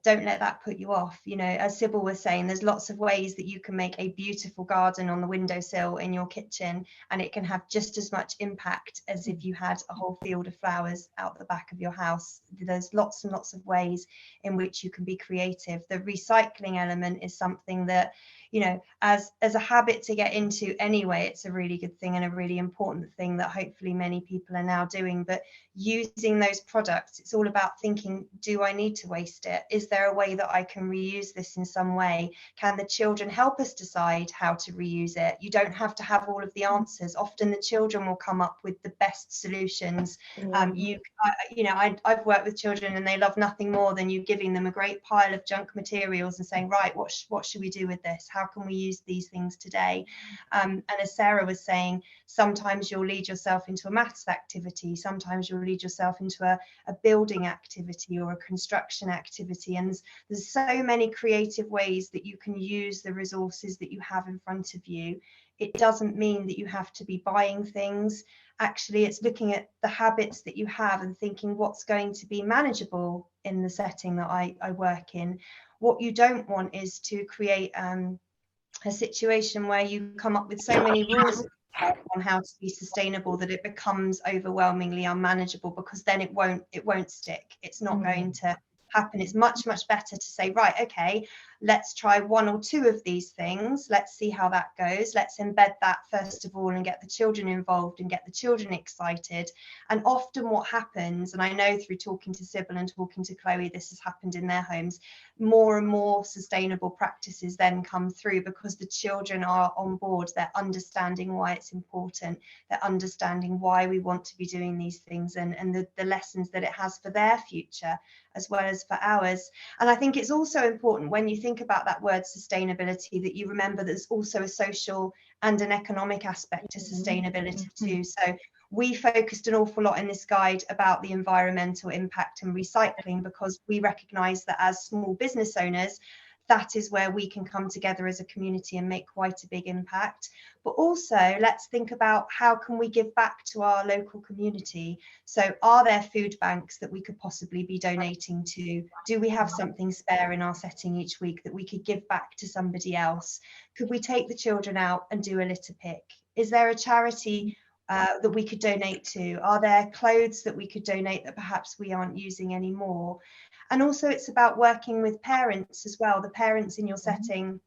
Speaker 2: Don't let that put you off. You know, as Sybil was saying, there's lots of ways that you can make a beautiful garden on the windowsill in your kitchen, and it can have just as much impact as if you had a whole field of flowers out the back of your house. There's lots and lots of ways in which you can be creative. The recycling element is something that, you know, as a habit to get into anyway, it's a really good thing and a really important thing that hopefully many people are now doing. But using those products, it's all about thinking, do I need to waste it? Is there a way that I can reuse this in some way? Can the children help us decide how to reuse it? You don't have to have all of the answers. Often the children will come up with the best solutions. I've worked with children and they love nothing more than you giving them a great pile of junk materials and saying, right, what should we do with this? How can we use these things today? And as Sarah was saying, sometimes you'll lead yourself into a maths activity, sometimes you'll lead yourself into a building activity or a construction activity, and there's so many creative ways that you can use the resources that you have in front of you. It doesn't mean that you have to be buying things. Actually, it's looking at the habits that you have and thinking what's going to be manageable in the setting that I work in. What you don't want is to create a situation where you come up with so many rules on how to be sustainable that it becomes overwhelmingly unmanageable, because then it won't stick. It's not going to happen. It's much better to say, right, okay, let's try one or two of these things, let's see how that goes, let's embed that first of all and get the children involved and get the children excited. And often what happens, and I know through talking to Sybil and talking to Chloe, this has happened in their homes, more and more sustainable practices then come through because the children are on board, they're understanding why it's important, they're understanding why we want to be doing these things and the lessons that it has for their future as well as for ours. And I think it's also important when you think about that word sustainability that you remember there's also a social and an economic aspect to sustainability too. So we focused an awful lot in this guide about the environmental impact and recycling because we recognise that as small business owners, that is where we can come together as a community and make quite a big impact. But also let's think about how can we give back to our local community. So are there food banks that we could possibly be donating to? Do we have something spare in our setting each week that we could give back to somebody else? Could we take the children out and do a litter pick? Is there a charity that we could donate to? Are there clothes that we could donate that perhaps we aren't using anymore? And also it's about working with parents as well, the parents in your setting.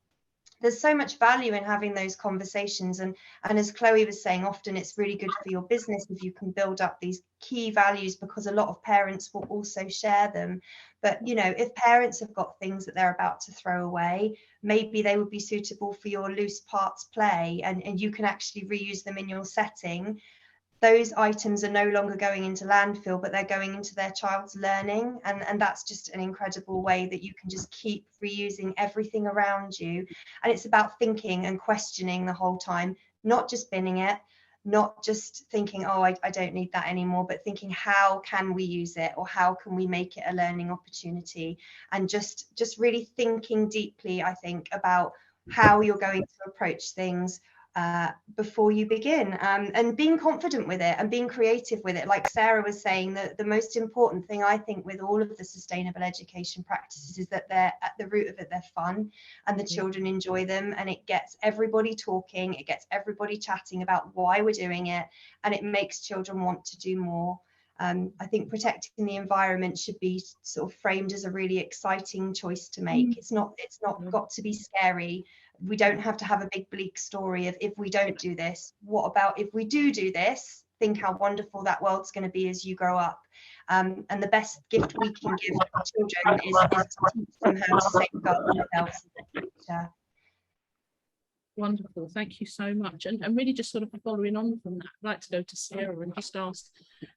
Speaker 2: There's so much value in having those conversations. And as Chloe was saying, often it's really good for your business if you can build up these key values because a lot of parents will also share them. But, you know, if parents have got things that they're about to throw away, maybe they would be suitable for your loose parts play and you can actually reuse them in your setting. Those items are no longer going into landfill, but they're going into their child's learning. And that's just an incredible way that you can just keep reusing everything around you. And it's about thinking and questioning the whole time, not just binning it, not just thinking, oh, I don't need that anymore, but thinking, how can we use it, or how can we make it a learning opportunity? And just really thinking deeply, I think, about how you're going to approach things before you begin, and being confident with it and being creative with it. Like Sarah was saying, that the most important thing, I think, with all of the sustainable education practices is that they're at the root of it, they're fun, and the children enjoy them, and it gets everybody talking, it gets everybody chatting about why we're doing it, and it makes children want to do more. I think protecting the environment should be sort of framed as a really exciting choice to make. It's not got to be scary. We don't have to have a big bleak story of, if we don't do this, what about if we do this? Think how wonderful that world's going to be as you grow up. And the best gift we can give children is to teach them how to safeguard themselves in the future.
Speaker 1: Wonderful, thank you so much. And really just sort of following on from that, I'd like to go to Sarah and just ask,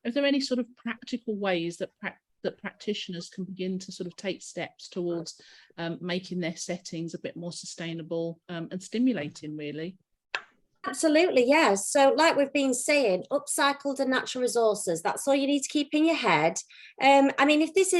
Speaker 1: are there any sort of practical ways that practitioners can begin to sort of take steps towards making their settings a bit more sustainable and stimulating, really?
Speaker 6: Absolutely, yes. So like we've been saying, upcycled and natural resources, that's all you need to keep in your head. I mean, if this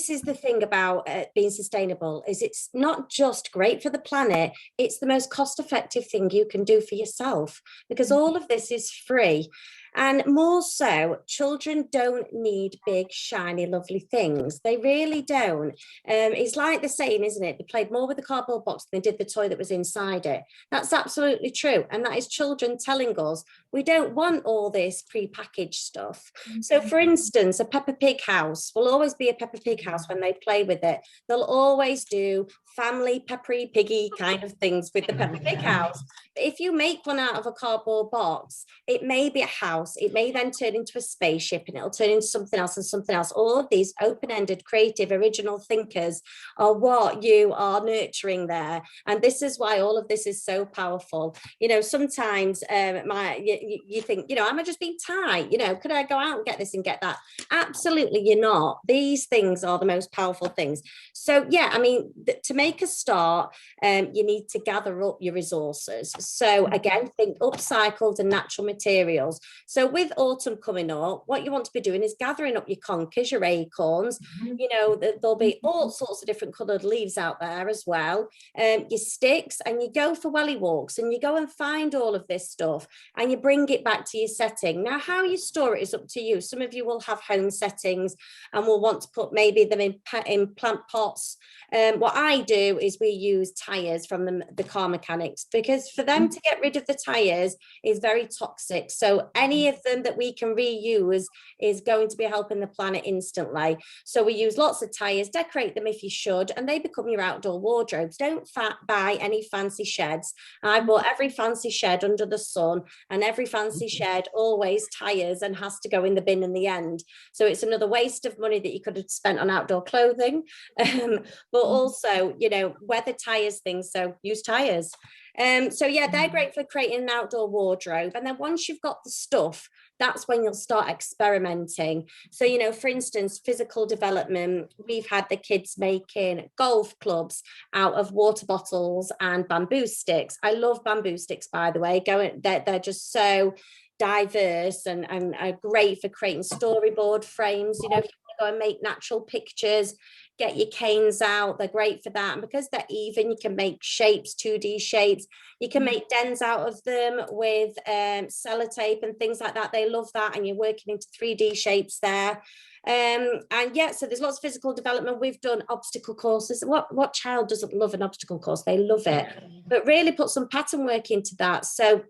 Speaker 6: is the thing about being sustainable, is it's not just great for the planet, it's the most cost-effective thing you can do for yourself, because all of this is free. And more so, children don't need big, shiny, lovely things. They really don't. It's like the saying, isn't it? They played more with the cardboard box than they did the toy that was inside it. That's absolutely true. And that is children telling us, we don't want all this pre-packaged stuff. So for instance, a Peppa Pig house will always be a Peppa Pig house when they play with it. They'll always do family peppery piggy kind of things with the Peppa Pig house. But if you make one out of a cardboard box, it may be a house. It may then turn into a spaceship, and it'll turn into something else and something else. All of these open-ended, creative, original thinkers are what you are nurturing there. And this is why all of this is so powerful. You know, sometimes you think, you know, am I just being tight? You know, could I go out and get this and get that? Absolutely, you're not. These things are the most powerful things. So yeah, I mean, to make a start, you need to gather up your resources. So again, think upcycled and natural materials. So with autumn coming up, what you want to be doing is gathering up your conkers, your acorns. You know, there'll be all sorts of different coloured leaves out there as well. Your sticks, and you go for welly walks, and you go and find all of this stuff, and you bring it back to your setting. Now, how you store it is up to you. Some of you will have home settings and will want to put maybe them in plant pots. What I do is we use tyres from the car mechanics, because for them to get rid of the tyres is very toxic. So any of them that we can reuse is going to be helping the planet instantly. So we use lots of tyres, decorate them if you should, and they become your outdoor wardrobes. Don't buy any fancy sheds. I bought every fancy shed under the sun, and every fancy shed always tyres and has to go in the bin in the end. So it's another waste of money that you could have spent on outdoor clothing. But also, you know, weather tyres things, so use tyres. So yeah, they're great for creating an outdoor wardrobe. And then once you've got the stuff, that's when you'll start experimenting. So, you know, for instance, physical development, we've had the kids making golf clubs out of water bottles and bamboo sticks. I love bamboo sticks, by the way. They're just so diverse and are great for creating storyboard frames. You know, if you want to go and make natural pictures, get your canes out, they're great for that. And because they're even, you can make shapes, 2D shapes. You can make dens out of them with sellotape and things like that. They love that, and you're working into 3D shapes there. And yeah, so there's lots of physical development. We've done obstacle courses. What child doesn't love an obstacle course? They love it. But really put some pattern work into that. So,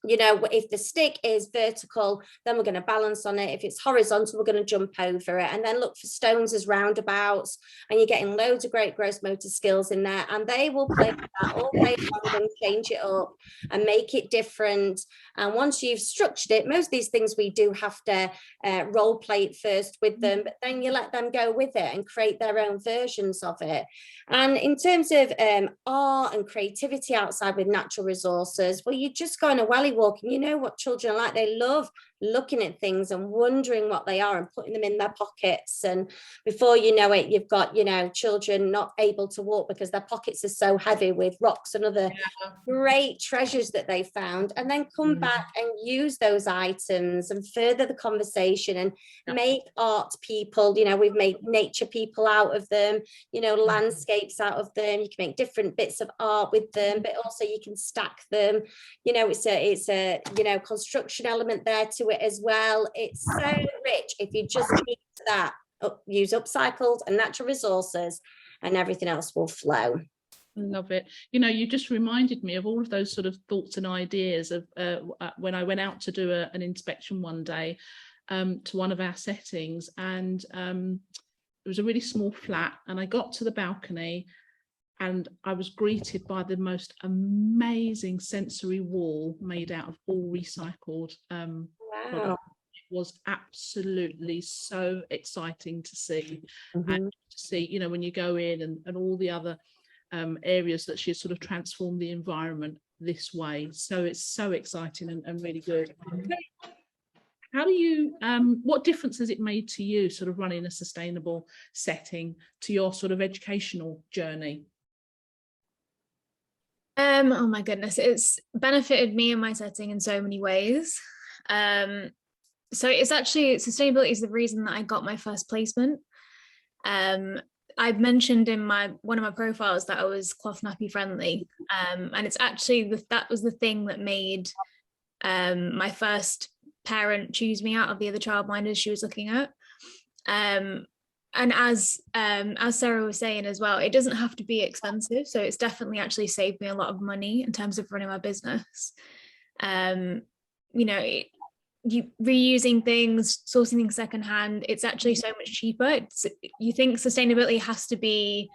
Speaker 6: you know, if the stick is vertical, then we're going to balance on it. If it's horizontal, we're going to jump over it. And then look for stones as roundabouts, and you're getting loads of great gross motor skills in there, and they will play with that all day long and change it up and make it different. And once you've structured it, most of these things we do have to role play it first with them, but then you let them go with it and create their own versions of it. And in terms of art and creativity outside with natural resources, well, you just go on a welly walk, and you know what children are like. They love looking at things and wondering what they are and putting them in their pockets. And before you know it, you've got, you know, children not able to walk because their pockets are so heavy with rocks and other great treasures that they found, and then come back and use those items and further the conversation and make art people. You know, we've made nature people out of them, you know, landscapes out of them. You can make different bits of art with them, but also you can stack them. You know, it's a you know, construction element there to it as well. It's so rich if you just use that, use upcycled and natural resources, and everything else will flow.
Speaker 1: Love it. You know, you just reminded me of all of those sort of thoughts and ideas of when I went out to do an inspection one day to one of our settings, and it was a really small flat, and I got to the balcony and I was greeted by the most amazing sensory wall made out of all recycled products. It was absolutely so exciting to see, and to see, you know, when you go in and all the other areas that she sort of transformed the environment this way. So it's so exciting and really good. How do you, what difference has it made to you sort of running a sustainable setting to your sort of educational journey?
Speaker 5: Oh my goodness, it's benefited me in my setting in so many ways. So it's actually, sustainability is the reason that I got my first placement. I've mentioned in one of my profiles that I was cloth nappy friendly, and it's actually that was the thing that made my first parent choose me out of the other childminders she was looking at. And as Sarah was saying as well, it doesn't have to be expensive. So it's definitely actually saved me a lot of money in terms of running my business. You know, reusing things, sourcing things secondhand, it's actually so much cheaper. You think sustainability has to be,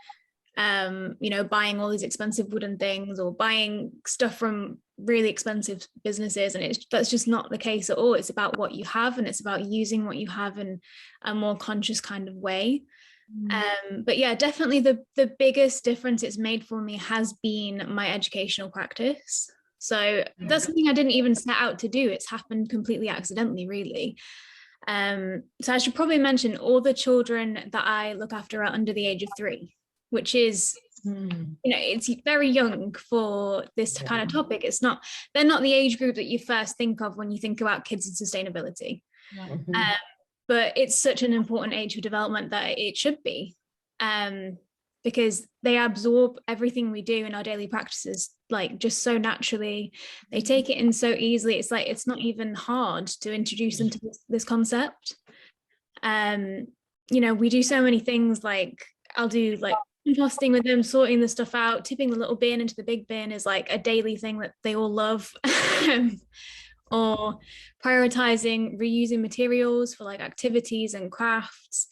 Speaker 5: you know, buying all these expensive wooden things or buying stuff from really expensive businesses, and that's just not the case at all. It's about what you have, and it's about using what you have in a more conscious kind of way. But yeah, definitely the biggest difference it's made for me has been my educational practice. So that's something I didn't even set out to do. It's happened completely accidentally, really. So I should probably mention all the children that I look after are under the age of 3, which is, you know, it's very young for this kind of topic. They're not the age group that you first think of when you think about kids and sustainability. But it's such an important age for development that it should be, because they absorb everything we do in our daily practices, like just so naturally. They take it in so easily. It's like, it's not even hard to introduce them to this concept. You know, we do so many things, like I'll do like composting with them, sorting the stuff out, tipping the little bin into the big bin is like a daily thing that they all love. Or prioritizing reusing materials for like activities and crafts.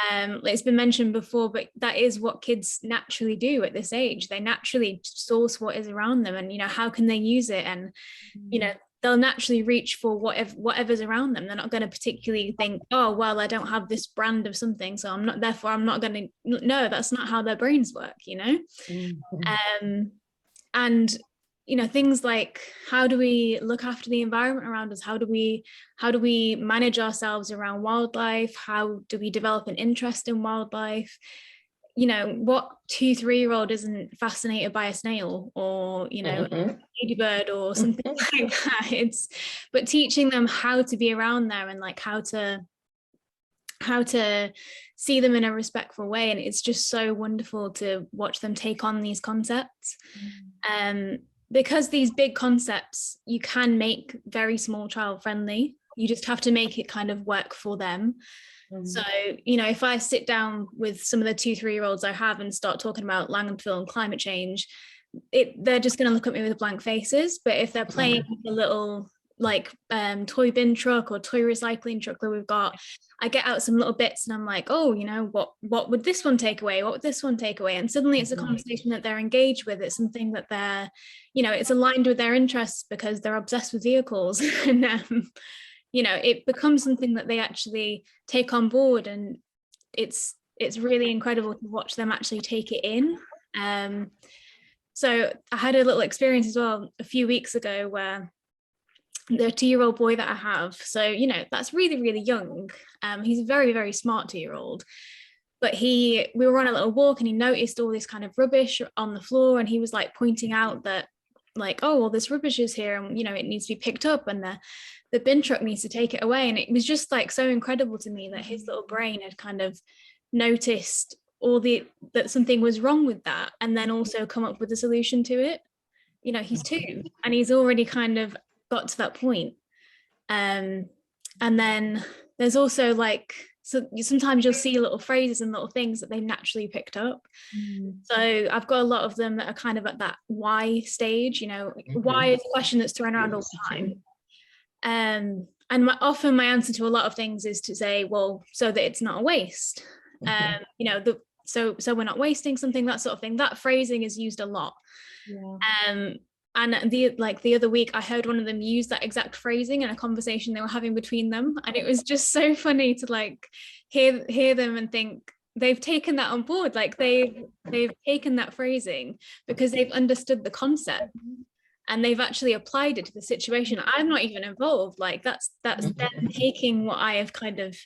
Speaker 5: It's been mentioned before, but that is what kids naturally do at this age. They naturally source what is around them, and you know, how can they use it? And you know, they'll naturally reach for whatever's around them. They're not going to particularly think, oh well, I don't have this brand of something, so I'm not going to. No, that's not how their brains work, you know. And you know, things like, how do we look after the environment around us? How do we manage ourselves around wildlife? How do we develop an interest in wildlife? You know, what 2-3-year-old isn't fascinated by a snail or, you know, a ladybird or something like that? But teaching them how to be around there and like how to see them in a respectful way. And it's just so wonderful to watch them take on these concepts. Because these big concepts you can make very small child friendly. You just have to make it kind of work for them. So, you know, if I sit down with some of the 2-3-year-olds I have and start talking about landfill and climate change, they're just going to look at me with blank faces. But if they're playing with a little like toy bin truck or toy recycling truck that we've got, I get out some little bits and I'm like, oh, you know, what would this one take away? What would this one take away? And suddenly it's a conversation that they're engaged with. It's something that they're, you know, it's aligned with their interests because they're obsessed with vehicles. And, you know, it becomes something that they actually take on board. And it's really incredible to watch them actually take it in. So I had a little experience as well a few weeks ago where the 2-year-old boy that I have. So, you know, that's really, really young. He's a very, very smart 2-year-old. But we were on a little walk and he noticed all this kind of rubbish on the floor, and he was like pointing out that, like, oh, well, this rubbish is here and, you know, it needs to be picked up and the bin truck needs to take it away. And it was just like so incredible to me that his little brain had kind of noticed that something was wrong with that, and then also come up with a solution to it. You know, he's 2 and he's already kind of got to that point. And then there's also like, so sometimes you'll see little phrases and little things that they naturally picked up. So I've got a lot of them that are kind of at that why stage, you know, why is a question that's thrown around all the time. And often my answer to a lot of things is to say, well, so that it's not a waste. You know, so we're not wasting something, that sort of thing. That phrasing is used a lot. Yeah. And the other week I heard one of them use that exact phrasing in a conversation they were having between them, and it was just so funny to like hear them and think they've taken that on board. Like they've taken that phrasing because they've understood the concept and they've actually applied it to the situation. I'm not even involved. Like that's them taking what I have kind of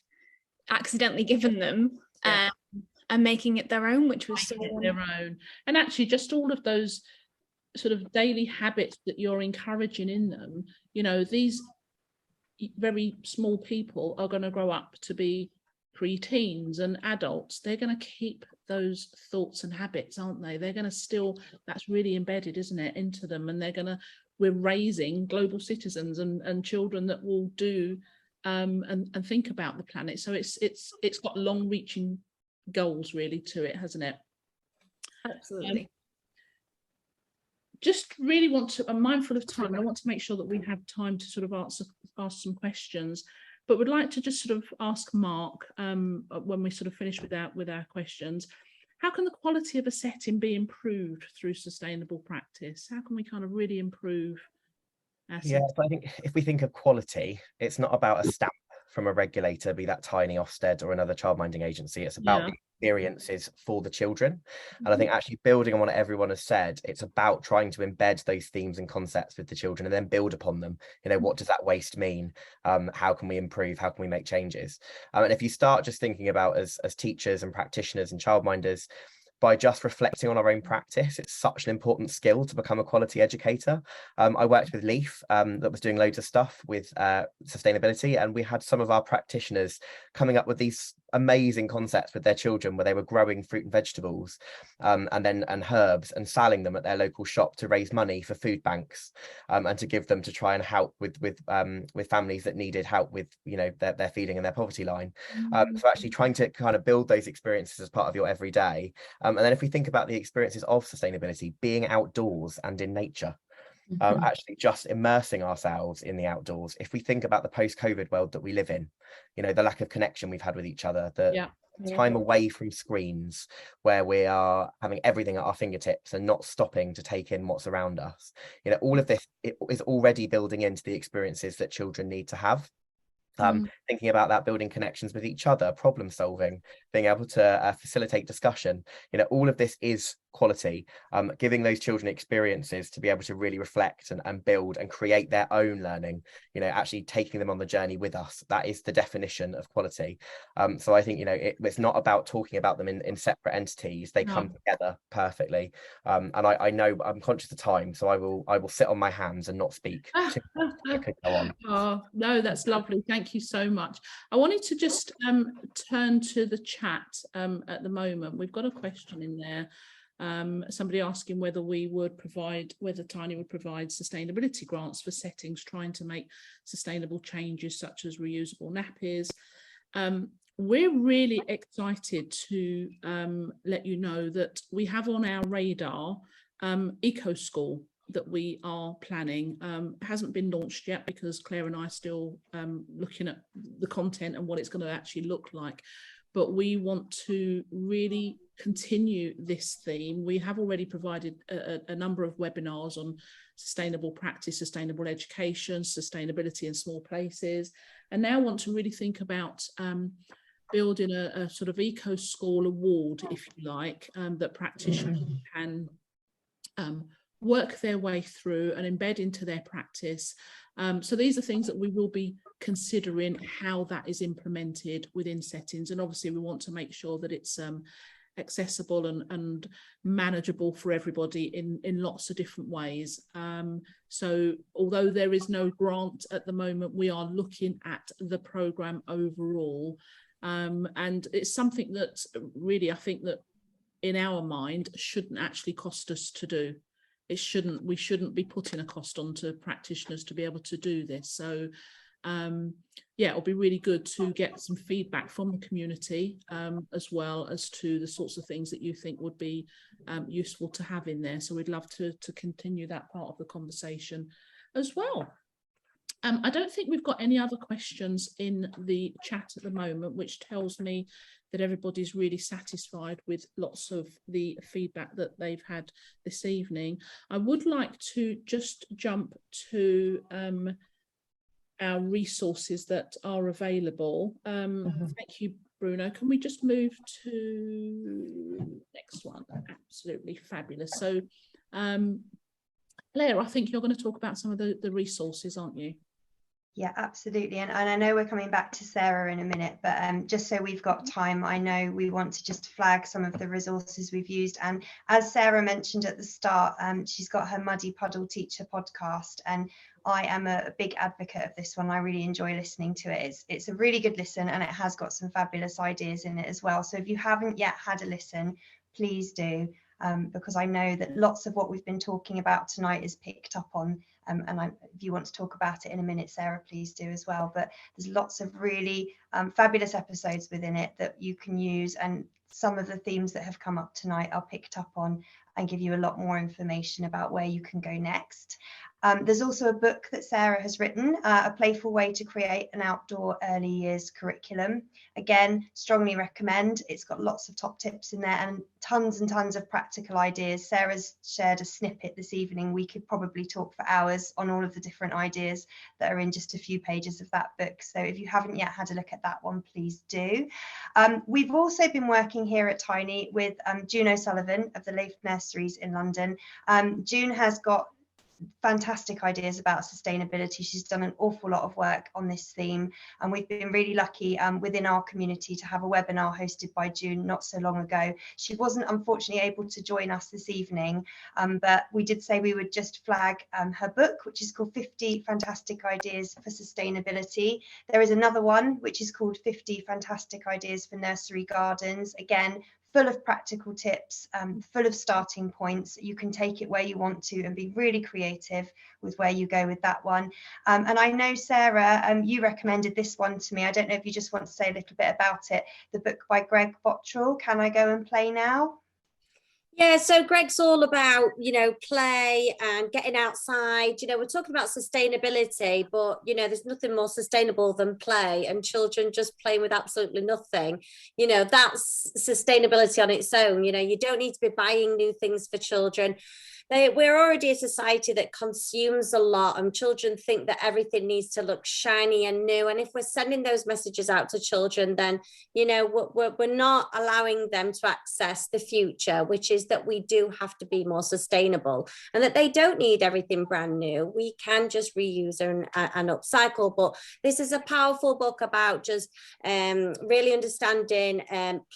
Speaker 5: accidentally given them and making it their own, which was so
Speaker 1: their own. And actually just all of those sort of daily habits that you're encouraging in them, you know, these very small people are going to grow up to be pre-teens and adults. They're going to keep those thoughts and habits, aren't they? They're going to still, that's really embedded, isn't it, into them, and we're raising global citizens and children that will do and think about the planet. So it's got long-reaching goals really to it, hasn't it?
Speaker 5: Absolutely.
Speaker 1: Just really want to, I'm mindful of time, and I want to make sure that we have time to sort of ask some questions, but would like to just sort of ask Mark, when we sort of finish with our questions, how can the quality of a setting be improved through sustainable practice? How can we kind of really improve our setting?
Speaker 3: So I think if we think of quality, it's not about a stamp from a regulator, be that Tiney, Ofsted or another childminding agency. It's about the experiences for the children. And I think actually building on what everyone has said, it's about trying to embed those themes and concepts with the children and then build upon them. You know, what does that waste mean? How can we improve? How can we make changes? And if you start just thinking about as teachers and practitioners and childminders, by just reflecting on our own practice, it's such an important skill to become a quality educator. I worked with Leaf that was doing loads of stuff with sustainability, and we had some of our practitioners coming up with these amazing concepts with their children where they were growing fruit and vegetables and herbs and selling them at their local shop to raise money for food banks and to give them to try and help with families that needed help with, you know, their feeding and their poverty line. So actually trying to kind of build those experiences as part of your everyday. And then if we think about the experiences of sustainability, being outdoors and in nature, actually just immersing ourselves in the outdoors. If we think about the post-COVID world that we live in, you know, the lack of connection we've had with each other, the time away from screens, where we are having everything at our fingertips and not stopping to take in what's around us. You know, all of this, it is already building into the experiences that children need to have. Thinking about that, building connections with each other, problem solving, being able to facilitate discussion, you know, all of this is quality, giving those children experiences to be able to really reflect and build and create their own learning, you know, actually taking them on the journey with us. That is the definition of quality. So I think, you know, it's not about talking about them in separate entities. They come together perfectly. And I know I'm conscious of time, so I will sit on my hands and not speak. I could go on.
Speaker 1: Oh no, that's lovely, thank you so much. I wanted to just turn to the chat at the moment. We've got a question in there, somebody asking whether Tiney would provide sustainability grants for settings trying to make sustainable changes such as reusable nappies. We're really excited to let you know that we have on our radar Eco School that we are planning. Hasn't been launched yet because Claire and I are still looking at the content and what it's going to actually look like, but we want to really continue this theme. We have already provided a number of webinars on sustainable practice, sustainable education, sustainability in small places, and now want to really think about building a sort of Eco School award, if you like, that practitioners can work their way through and embed into their practice. So these are things that we will be considering how that is implemented within settings, and obviously we want to make sure that it's accessible and manageable for everybody in lots of different ways. So although there is no grant at the moment, we are looking at the programme overall, and it's something that really I think that in our mind shouldn't actually cost us to do. We shouldn't be putting a cost onto practitioners to be able to do this. So yeah, it'll be really good to get some feedback from the community, as well as to the sorts of things that you think would be useful to have in there. So we'd love to continue that part of the conversation as well. I don't think we've got any other questions in the chat at the moment, which tells me that everybody's really satisfied with lots of the feedback that they've had this evening. I would like to just jump to our resources that are available. Thank you, Bruno. Can we just move to next one? Absolutely fabulous. So Claire, I think you're going to talk about some of the resources, aren't you?
Speaker 2: Yeah, absolutely. And I know we're coming back to Sarah in a minute, but just so we've got time, I know we want to just flag some of the resources we've used. And as Sarah mentioned at the start, she's got her Muddy Puddle Teacher podcast, and I am a big advocate of this one. I really enjoy listening to it. It's a really good listen, and it has got some fabulous ideas in it as well. So if you haven't yet had a listen, please do, because I know that lots of what we've been talking about tonight is picked up on. If you want to talk about it in a minute, Sarah, please do as well. But there's lots of really fabulous episodes within it that you can use, and some of the themes that have come up tonight are picked up on and give you a lot more information about where you can go next. There's also a book that Sarah has written, A Playful Way to Create an Outdoor Early Years Curriculum. Again, strongly recommend. It's got lots of top tips in there and tons of practical ideas. Sarah's shared a snippet this evening. We could probably talk for hours on all of the different ideas that are in just a few pages of that book. So if you haven't yet had a look at that one, please do. We've also been working here at Tiney with June O'Sullivan of the Leith Nurseries in London. June has got fantastic ideas about sustainability. She's done an awful lot of work on this theme, and we've been really lucky within our community to have a webinar hosted by June not so long ago. She wasn't unfortunately able to join us this evening, but we did say we would just flag her book, which is called 50 Fantastic Ideas for Sustainability. There is another one which is called 50 Fantastic Ideas for Nursery Gardens. Again, full of practical tips, full of starting points. You can take it where you want to and be really creative with where you go with that one. And I know, Sarah, you recommended this one to me. I don't know if you just want to say a little bit about it. The book by Greg Bottrell, Can I Go and Play Now?
Speaker 6: Yeah, so Greg's all about, play and getting outside. We're talking about sustainability, but, there's nothing more sustainable than play, and children just playing with absolutely nothing. That's sustainability on its own. You don't need to be buying new things for children. We're already a society that consumes a lot, and children think that everything needs to look shiny and new. And if we're sending those messages out to children, then, we're not allowing them to access the future, which is that we do have to be more sustainable and that they don't need everything brand new. We can just reuse and upcycle. But this is a powerful book about just really understanding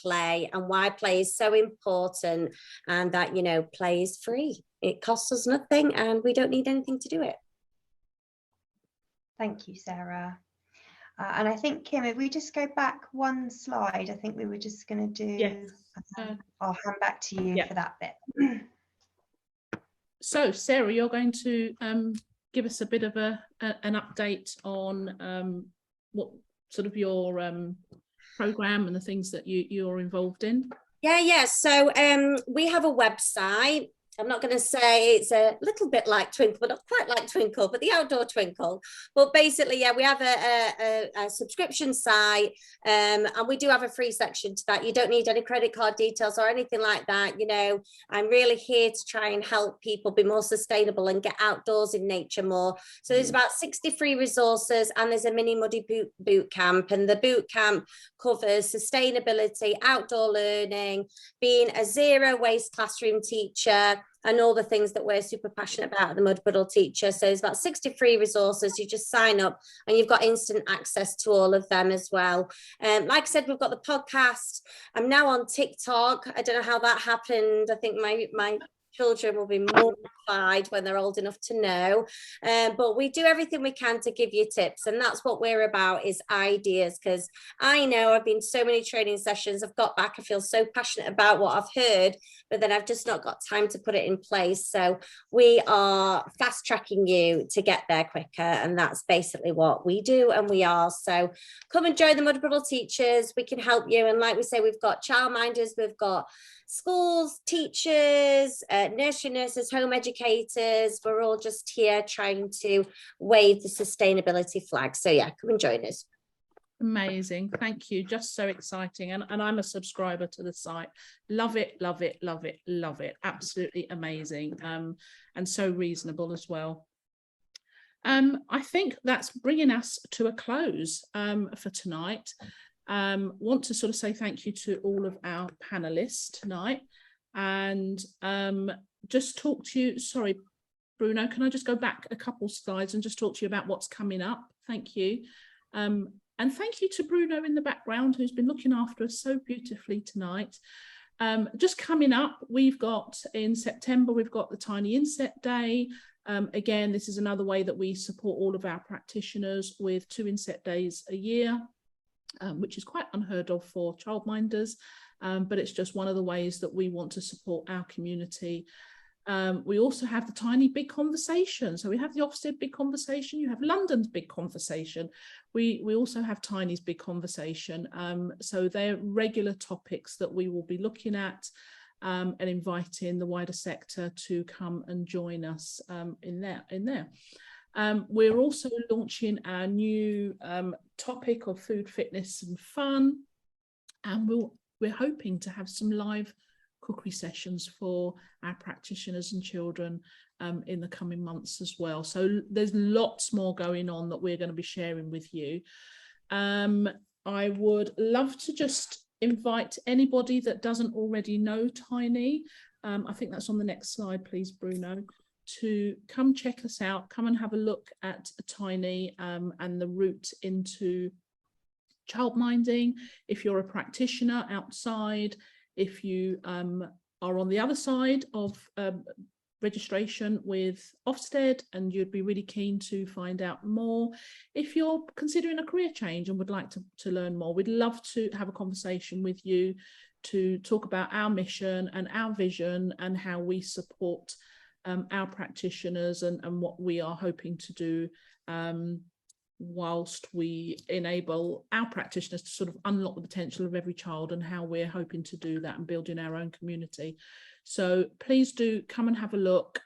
Speaker 6: play and why play is so important, and that, play is free. It costs us nothing and we don't need anything to do it.
Speaker 2: Thank you, Sarah. And I think, Kim, if we just go back one slide, I think we were just going to do,
Speaker 1: yes.
Speaker 2: I'll hand back to you for that bit.
Speaker 1: So, Sarah, you're going to give us a bit of an update on what sort of your programme and the things that you're involved in.
Speaker 6: Yeah. So we have a website. I'm not going to say it's a little bit like Twinkle, but not quite like Twinkle, but the Outdoor Twinkle. But basically, we have a subscription site, and we do have a free section to that. You don't need any credit card details or anything like that. I'm really here to try and help people be more sustainable and get outdoors in nature more. So there's about 60 free resources, and there's a mini Muddy boot camp, and the boot camp covers sustainability, outdoor learning, being a zero waste classroom teacher, and all the things that we're super passionate about at the Muddy Puddle Teacher. So there's about 60 free resources. You just sign up and you've got instant access to all of them as well. Like I said, we've got the podcast. I'm now on TikTok. I don't know how that happened. I think my children will be mortified when they're old enough to know, but we do everything we can to give you tips, and that's what we're about, is ideas. Because I know I've been so many training sessions, I've got back, I feel so passionate about what I've heard, but then I've just not got time to put it in place. So we are fast tracking you to get there quicker, and that's basically what we do, and we are. So come and join the Muddy Puddle Teachers. We can help you, and like we say, we've got childminders, we've got schools, teachers, nursery nurses, home educators. We're all just here trying to wave the sustainability flag. So yeah, come and join us.
Speaker 1: Amazing, thank you, just so exciting. And I'm a subscriber to the site. Love it, love it, love it, love it. Absolutely amazing, and so reasonable as well. I think that's bringing us to a close for tonight. Want to sort of say thank you to all of our panelists tonight, and just talk to you. Sorry, Bruno, can I just go back a couple slides and just talk to you about what's coming up? Thank you. And thank you to Bruno in the background, who's been looking after us so beautifully tonight. Just coming up, we've got in September, we've got the Tiny Inset Day. Again, this is another way that we support all of our practitioners with 2 inset days a year. Which is quite unheard of for childminders, but it's just one of the ways that we want to support our community. We also have the Tiny Big Conversation. So we have the Ofsted Big Conversation, you have London's Big Conversation. We also have Tiny's Big Conversation. So they're regular topics that we will be looking at and inviting the wider sector to come and join us in there. We're also launching our new topic of food, fitness and fun, and we're hoping to have some live cookery sessions for our practitioners and children in the coming months as well. So there's lots more going on that we're going to be sharing with you. I would love to just invite anybody that doesn't already know Tiny, I think that's on the next slide, please, Bruno, to come check us out, come and have a look at Tiny and the route into childminding. If you're a practitioner outside, if you are on the other side of registration with Ofsted and you'd be really keen to find out more, if you're considering a career change and would like to learn more, we'd love to have a conversation with you to talk about our mission and our vision and how we support our practitioners and what we are hoping to do whilst we enable our practitioners to sort of unlock the potential of every child, and how we're hoping to do that and building our own community. So please do come and have a look,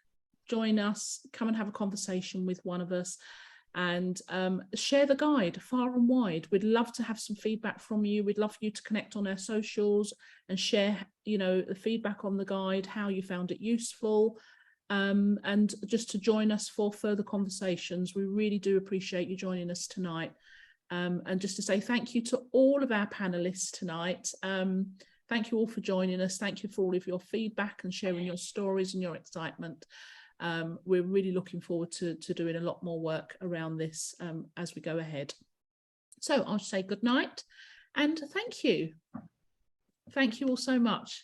Speaker 1: join us, come and have a conversation with one of us, and share the guide far and wide. We'd love to have some feedback from you. We'd love for you to connect on our socials and share, you know, the feedback on the guide, how you found it useful. And just to join us for further conversations. We really do appreciate you joining us tonight. And just to say thank you to all of our panelists tonight. Thank you all for joining us. Thank you for all of your feedback and sharing your stories and your excitement. We're really looking forward to doing a lot more work around this as we go ahead. So I'll say good night and thank you. Thank you all so much.